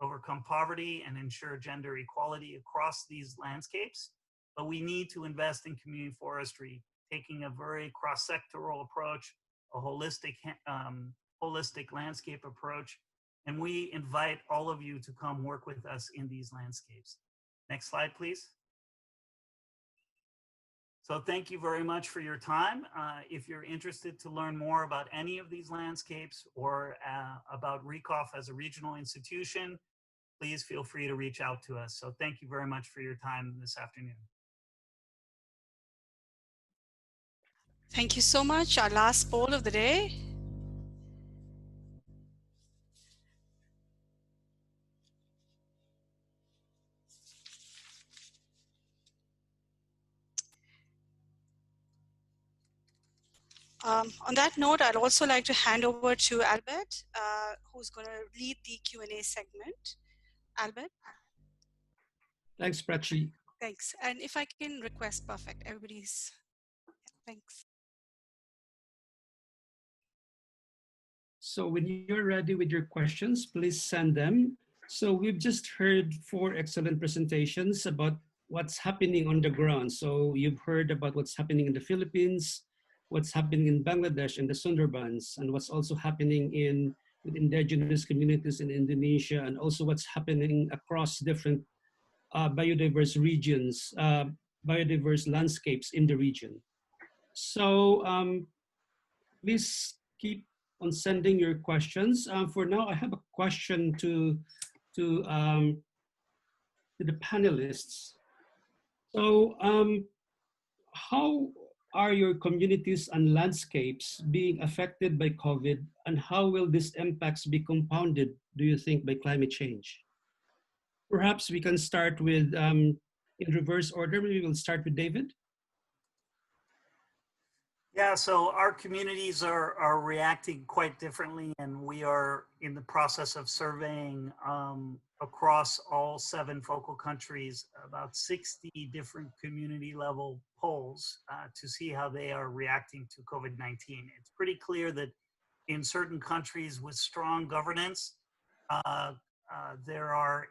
overcome poverty, and ensure gender equality across these landscapes. But we need to invest in community forestry, taking a very cross-sectoral approach, a holistic landscape approach. And we invite all of you to come work with us in these landscapes. Next slide, please. So thank you very much for your time. If you're interested to learn more about any of these landscapes or about RECOF as a regional institution, please feel free to reach out to us. So thank you very much for your time this afternoon. Thank you so much. Our last poll of the day. On that note, I'd also like to hand over to Albert, who's going to lead the Q&A segment. Albert? Thanks, Prachi. Thanks. And if I can request, perfect, everybody's, thanks. So when you're ready with your questions, please send them. So we've just heard 4 excellent presentations about what's happening on the ground. So you've heard about what's happening in the Philippines, what's happening in Bangladesh and the Sundarbans, and what's also happening with indigenous communities in Indonesia, and also what's happening across different biodiverse regions, biodiverse landscapes in the region. So please keep on sending your questions. For now, I have a question to the panelists. So how are your communities and landscapes being affected by COVID, and how will these impacts be compounded, do you think, by climate change? Perhaps we can start with, in reverse order, maybe we'll start with David. Yeah, so our communities are reacting quite differently, and we are in the process of surveying across all 7 focal countries about 60 different community level polls to see how they are reacting to COVID-19. It's pretty clear that in certain countries with strong governance, there are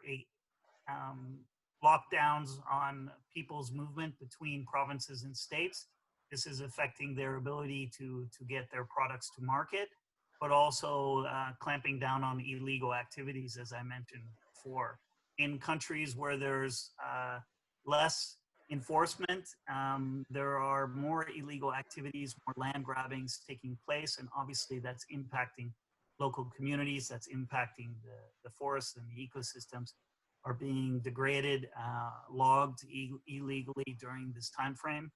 lockdowns on people's movement between provinces and states. This is affecting their ability to get their products to market, but also clamping down on illegal activities, as I mentioned before. In countries where there's less enforcement, there are more illegal activities, more land grabbings taking place, and obviously that's impacting local communities, that's impacting the forests, and the ecosystems are being degraded, logged illegally during this time frame.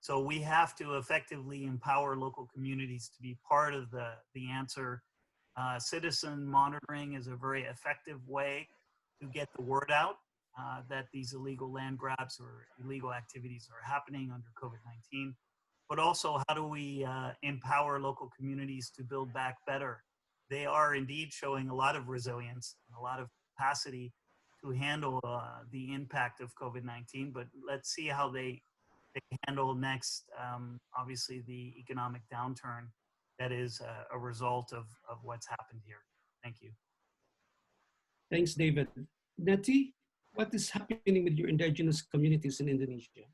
So we have to effectively empower local communities to be part of the answer. Citizen monitoring is a very effective way to get the word out that these illegal land grabs or illegal activities are happening under COVID-19. But also, how do we empower local communities to build back better? They are indeed showing a lot of resilience and a lot of capacity to handle the impact of COVID-19, but let's see how they handle next, obviously, the economic downturn that is a result of what's happened here. Thank you. Thanks, David. Neti, what is happening with your indigenous communities in Indonesia?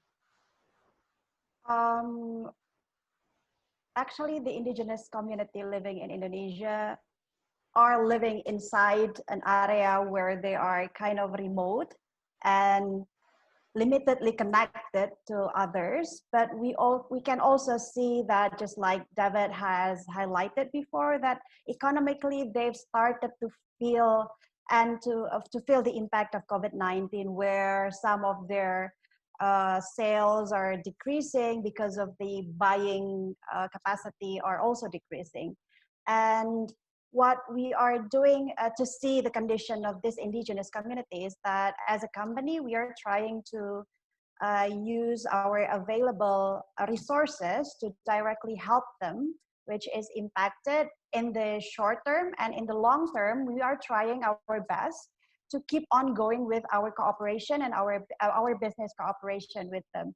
Actually, the indigenous community living in Indonesia are living inside an area where they are kind of remote, and limitedly connected to others, but we can also see that, just like David has highlighted before, that economically they've started to feel and to feel the impact of COVID-19, where some of their sales are decreasing because of the buying capacity are also decreasing. And what we are doing to see the condition of this indigenous communities, that as a company we are trying to use our available resources to directly help them, which is impacted in the short term. And in the long term, we are trying our best to keep on going with our cooperation and our business cooperation with them.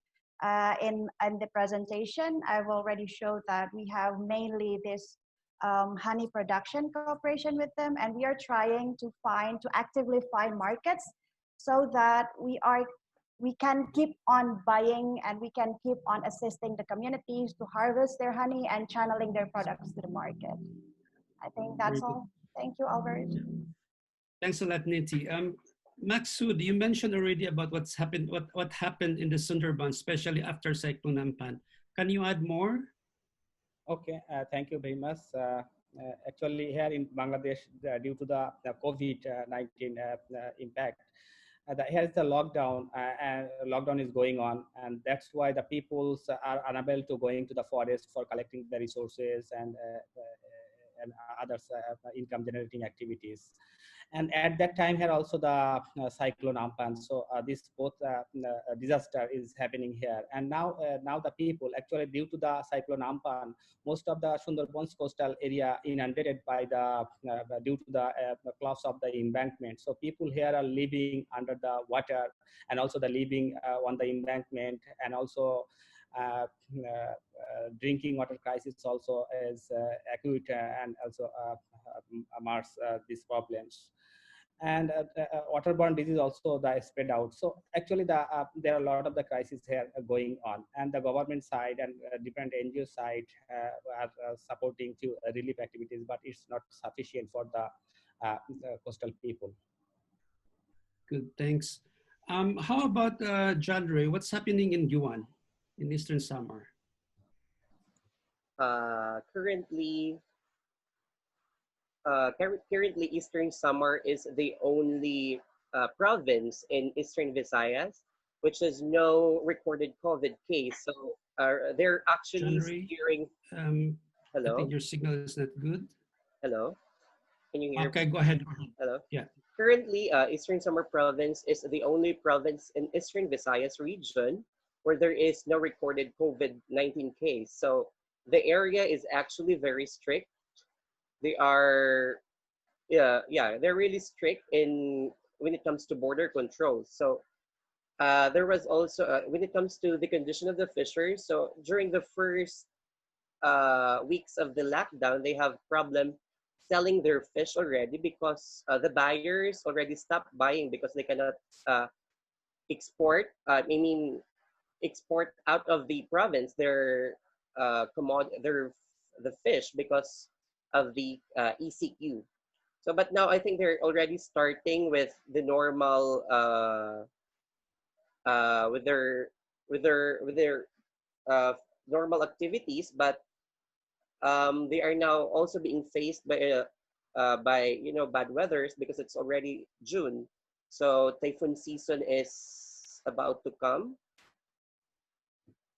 In the presentation, I've already showed that we have mainly this honey production cooperation with them, and we are trying to actively find markets so that we can keep on buying and we can keep on assisting the communities to harvest their honey and channeling their products to the market. I think that's all. Thank you, Albert. Thanks a lot, Niti. Maksud, you mentioned already about what happened in the Sundarban, especially after Cyclone Ampan. Can you add more? Okay, thank you very much. Actually, here in Bangladesh, due to the COVID-19 impact, here is the lockdown, and lockdown is going on, and that's why the peoples are unable to go into the forest for collecting the resources and other income generating activities. And at that time here also the cyclone Ampan. So this both disaster is happening here. And now the people actually, due to the cyclone Ampan, most of the Sundarbans coastal area inundated by the due to the collapse of the embankment. So people here are living under the water, and also the living on the embankment, and also drinking water crisis also is acute, and also mars these problems. And waterborne disease also the spread out. So actually there are a lot of the crises here going on, and the government side and different NGO side are supporting to relief activities, but it's not sufficient for the coastal people. Good, thanks. How about John Ray? What's happening in Guan, in Eastern Samar? Currently, Eastern Samar is the only province in Eastern Visayas which has no recorded COVID case. So they're actually steering. Hello? I think your signal is not good. Hello? Can you hear Okay, me? go ahead. Hello? Yeah. Currently, Eastern Samar province is the only province in Eastern Visayas region where there is no recorded COVID-19 case. So the area is actually very strict. They are, they're really strict when it comes to border controls. So there was also, when it comes to the condition of the fishers, so during the first weeks of the lockdown, they have problem selling their fish already because the buyers already stopped buying because they cannot export, export out of the province their the fish because of the ECQ. So, but now I think they're already starting with the normal with their normal activities, but they are now also being faced by bad weathers because it's already June. So typhoon season is about to come.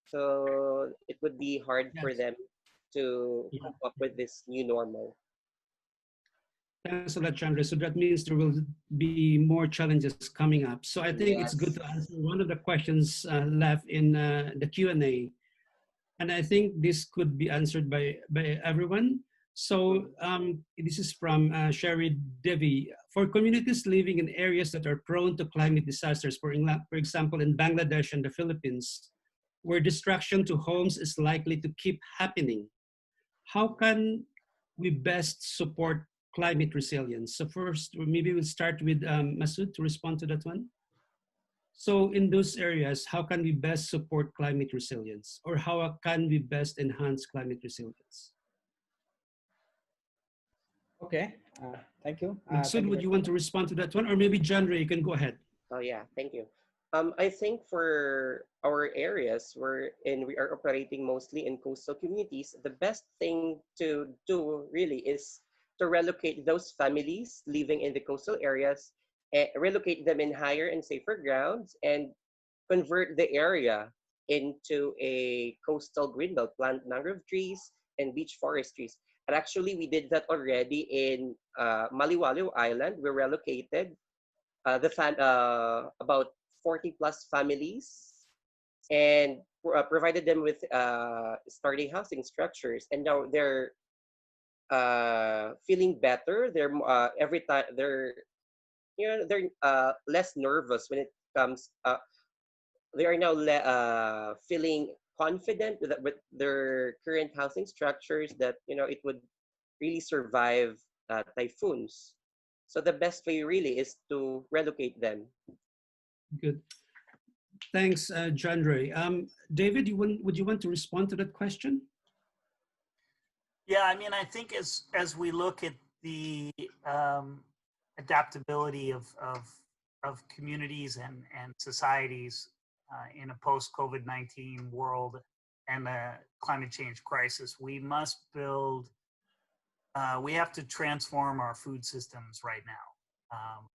So it would be hard for them to cope up with this new normal. Thanks a lot, Chandra. So that means there will be more challenges coming up. So I think it's good to answer one of the questions left in the Q&A. And I think this could be answered by everyone. So this is from Sherry Devi. For communities living in areas that are prone to climate disasters, for example, in Bangladesh and the Philippines, where destruction to homes is likely to keep happening, how can we best support climate resilience? So first, maybe we'll start with Masood to respond to that one. So in those areas, how can we best support climate resilience, or how can we best enhance climate resilience? Okay, thank you. Masood, would you want to respond to that one? Or maybe John Ray, you can go ahead. Oh yeah, thank you. I think for our areas wherein we are operating mostly in coastal communities, the best thing to do really is to relocate those families living in the coastal areas, relocate them in higher and safer grounds, and convert the area into a coastal greenbelt, plant mangrove trees and beach forest trees. And actually, we did that already in Maliwalo Island. We relocated about 40 plus families and provided them with starting housing structures. And now they're feeling better. They're every time they're less nervous when it comes. They are now feeling confident with their current housing structures that it would really survive typhoons. So the best way really is to relocate them. Good. Thanks, John Ray. David, would you want to respond to that question? Yeah, I mean, I think as we look at the adaptability of communities and societies in a post-COVID-19 world and the climate change crisis, we must build, we have to transform our food systems right now.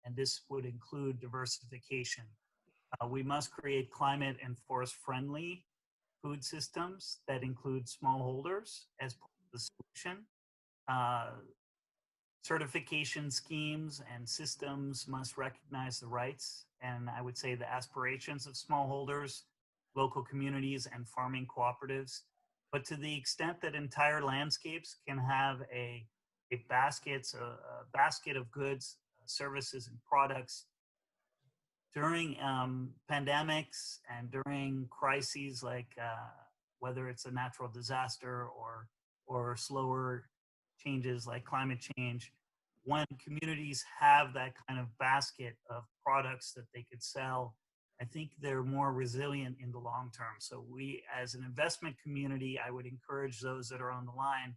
And this would include diversification. We must create climate and forest friendly food systems that include smallholders as part of the solution. Certification schemes and systems must recognize the rights and I would say the aspirations of smallholders, local communities, and farming cooperatives. But to the extent that entire landscapes can have a basket of goods, services, and products during pandemics and during crises like whether it's a natural disaster or slower changes like climate change, when communities have that kind of basket of products that they could sell, I think they're more resilient in the long term. So we, as an investment community, I would encourage those that are on the line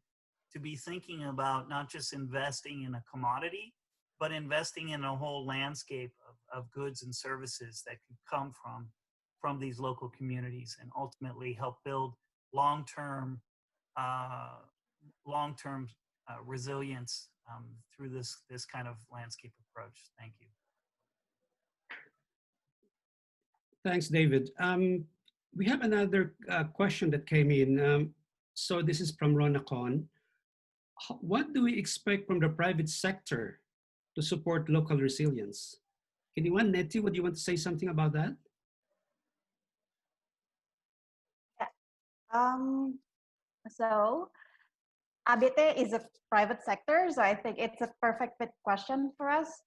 to be thinking about not just investing in a commodity, but investing in a whole landscape of goods and services that could come from these local communities and ultimately help build long-term resilience through this kind of landscape approach. Thank you. Thanks, David. We have another question that came in. So this is from Ronacon. What do we expect from the private sector to support local resilience? Anyone, Nettie, would you want to say something about that? So ABT is a private sector, so I think it's a perfect fit question for us.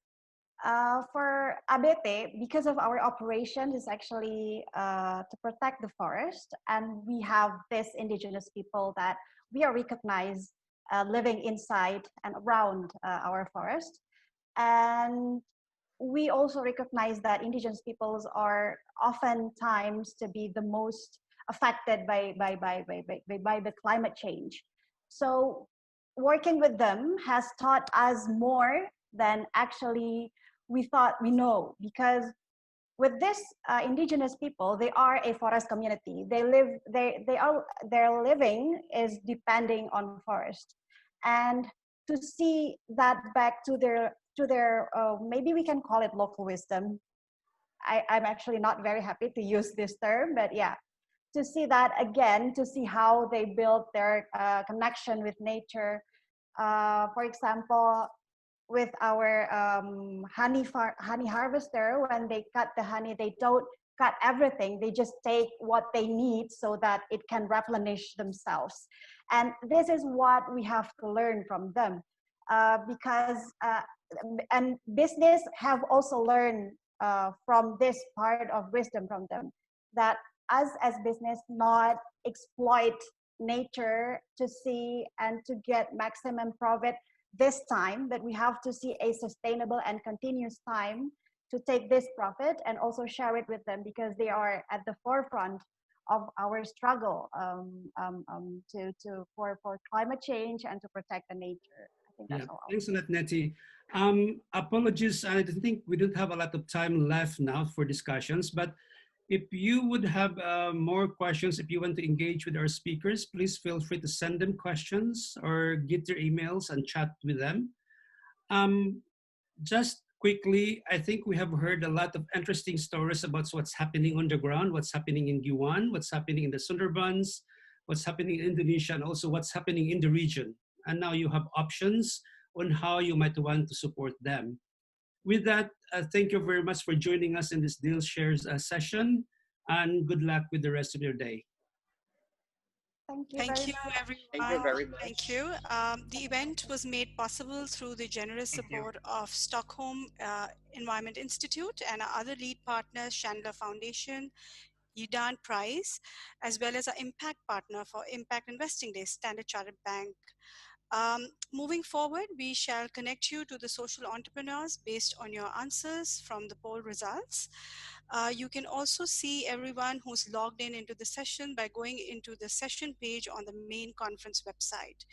For ABT, because of our operations, is actually to protect the forest, and we have this indigenous people that we are recognized living inside and around our forest, and we also recognize that indigenous peoples are oftentimes to be the most affected by the climate change. So working with them has taught us more than actually we thought we know, because with this indigenous people, they are a forest community. Their living is depending on forest, and to see that back to their maybe we can call it local wisdom. I'm actually not very happy to use this term, but yeah, to see that again, to see how they built their connection with nature. For example, with our honey harvester, when they cut the honey, they don't cut everything. They just take what they need so that it can replenish themselves. And this is what we have to learn from them, because and business have also learned from this part of wisdom from them, that us as business not exploit nature to see and to get maximum profit this time, but we have to see a sustainable and continuous time to take this profit and also share it with them, because they are at the forefront of our struggle for climate change and to protect the nature. I think that's all. Thanks a lot, Nettie. Apologies, I think we don't have a lot of time left now for discussions, but if you would have more questions, if you want to engage with our speakers, please feel free to send them questions or get their emails and chat with them. Um, just quickly, I think we have heard a lot of interesting stories about what's happening on the ground, what's happening in Guiwan, what's happening in the Sundarbans, what's happening in Indonesia, and also what's happening in the region. And now you have options on how you might want to support them. With that, thank you very much for joining us in this Deal Shares session, and good luck with the rest of your day. Thank you Thank very you, much. Thank you everyone. very much. Thank you. The event was made possible through the generous Thank you. support of Stockholm Environment Institute and our other lead partners, Chandler Foundation, Yidan Prize, as well as our impact partner for Impact Investing Day, Standard Chartered Bank. Moving forward, we shall connect you to the social entrepreneurs based on your answers from the poll results. You can also see everyone who's logged in into the session by going into the session page on the main conference website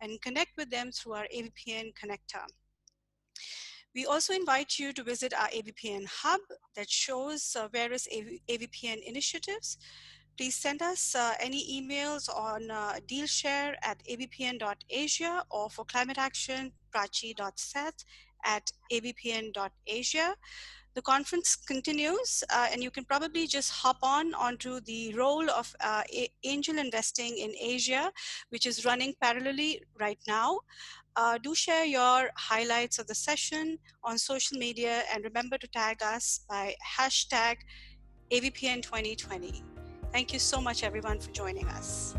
and connect with them through our AVPN connector. We also invite you to visit our AVPN hub that shows various AVPN initiatives. Please send us any emails on dealshare@avpn.asia or for climate action, prachi.seth@avpn.asia. The conference continues, and you can probably just hop onto the role of angel investing in Asia, which is running parallelly right now. Do share your highlights of the session on social media and remember to tag us by hashtag AVPN 2020. Thank you so much, everyone, for joining us.